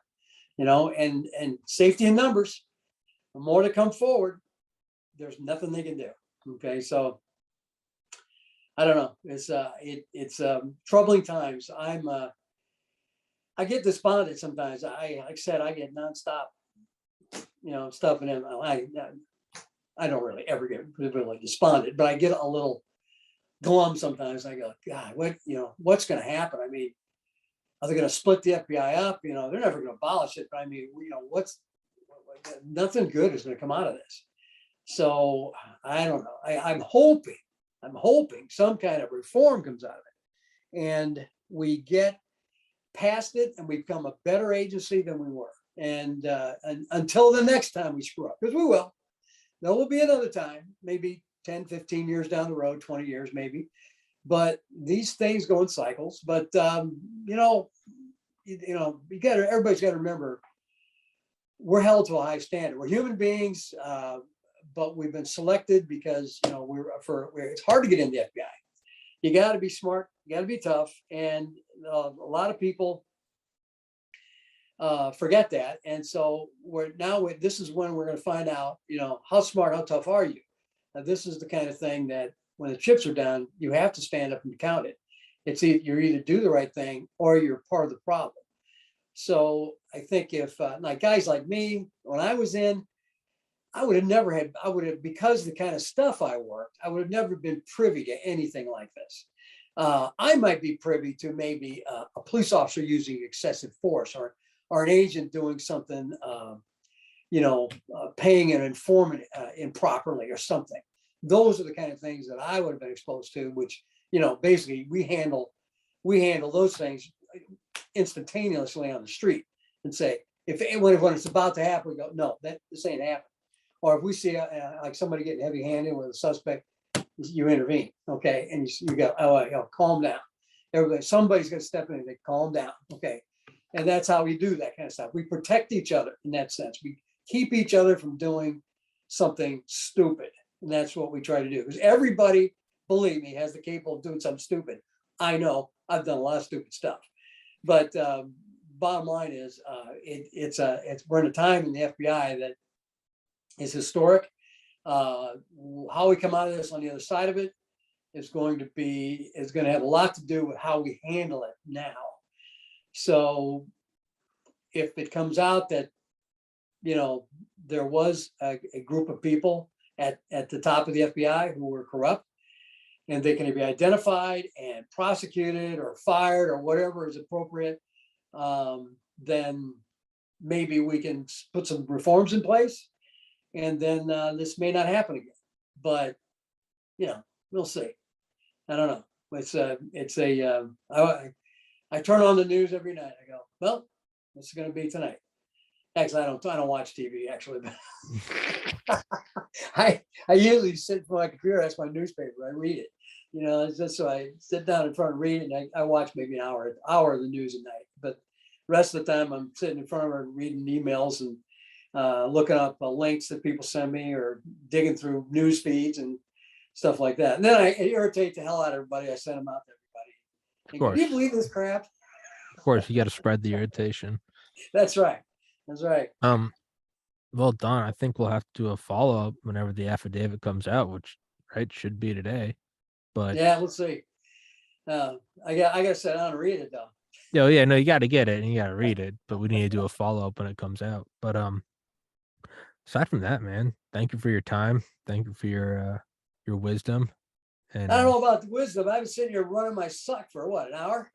And safety in numbers. The more to come forward, there's nothing they can do. Okay, so I don't know. It's troubling times. I get despondent sometimes. Like I said, I get nonstop, stuff, and I don't really ever get really despondent, but I get a little glum sometimes. I go, God, what's going to happen? I mean, are they going to split the FBI up? They're never going to abolish it. But I mean, nothing good is going to come out of this. So I don't know. I'm hoping some kind of reform comes out of it, and we get past it, and we become a better agency than we were. And until the next time we screw up, because we will. There will be another time, maybe 10, 15 years down the road, 20 years maybe. But these things go in cycles. But everybody's got to remember, we're held to a high standard. We're human beings, but we've been selected because it's hard to get in the FBI. You got to be smart, you got to be tough, and a lot of people forget that. And so this is when we're going to find out, how smart, how tough are you? Now, this is the kind of thing that when the chips are down, you have to stand up and count it. It's you're either do the right thing or you're part of the problem. So I think if like guys like me, when I was in, because of the kind of stuff I worked, I would have never been privy to anything like this. I might be privy to maybe a police officer using excessive force, or an agent doing something, paying an informant improperly or something. Those are the kind of things that I would have been exposed to, which, basically we handle those things instantaneously on the street and say, when it's about to happen, we go, no, this ain't happening. Or if we see like somebody getting heavy-handed with a suspect, you intervene, okay? And you go, calm down. Somebody's going to step in and they calm down, okay? And that's how we do that kind of stuff. We protect each other in that sense. We keep each other from doing something stupid, and that's what we try to do. Because everybody, believe me, has the capable of doing something stupid. I know I've done a lot of stupid stuff, but bottom line is, we're in a time in the FBI that is historic. How we come out of this on the other side of it is going to have a lot to do with how we handle it now. So if it comes out that, there was a group of people at the top of the FBI who were corrupt, and they can be identified and prosecuted or fired or whatever is appropriate, then maybe we can put some reforms in place. And then this may not happen again, but we'll see. I don't know. I turn on the news every night. I go, well, what's it going to be tonight? Actually, I don't watch TV actually, but I usually sit for my computer. That's my newspaper. I read it. You know, it's just so I sit down in front and read it. And I watch maybe an hour of the news at night. But the rest of the time, I'm sitting in front of her reading emails and looking up links that people send me or digging through news feeds and stuff like that. And then I irritate the hell out of everybody. I send them out to everybody. Of And go, course. can you believe this crap? Of course, you got to spread the irritation. That's right. That's right. Well, Don, I think we'll have to do a follow-up whenever the affidavit comes out, which should be today. But yeah, we'll see. I got to sit down and read it though. yeah, no, you got to get it and you got to read it. But we need to do a follow-up when it comes out. But aside from that, man, thank you for your time. Thank you for your wisdom. And I don't know about the wisdom. I've been sitting here running my suck for what, an hour?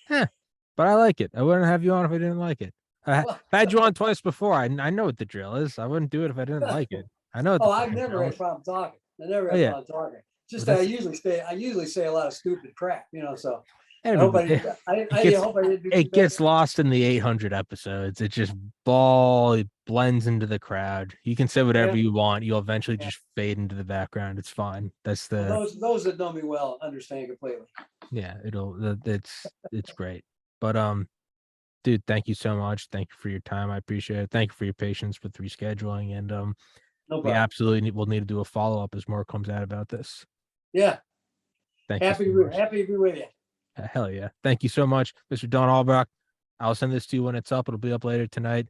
But I like it. I wouldn't have you on if I didn't like it. Well, I've had you on twice before. I know what the drill is. I wouldn't do it if I didn't like it. I know. What the I've fucking never drill had a is. problem talking. I never Oh, had a yeah. problem talking. Just Well, I that's- usually say a lot of stupid crap, you know. So Everybody, I hope I gets- didn't do too it bad. gets lost in the 800 episodes. It just it blends into the crowd. You can say whatever Yeah. you want. You'll eventually Yeah. just fade into the background. It's fine. That's the Well, those that know me well understand completely. yeah. It's great. But dude, thank you so much. Thank you for your time. I appreciate it. Thank you for your patience with rescheduling. And No we problem. absolutely will need to do a follow up as more comes out about this. Yeah. Thank you. Happy to be with you. Hell yeah. Thank you so much, Mr. Don Albracht. I'll send this to you when it's up. It'll be up later tonight.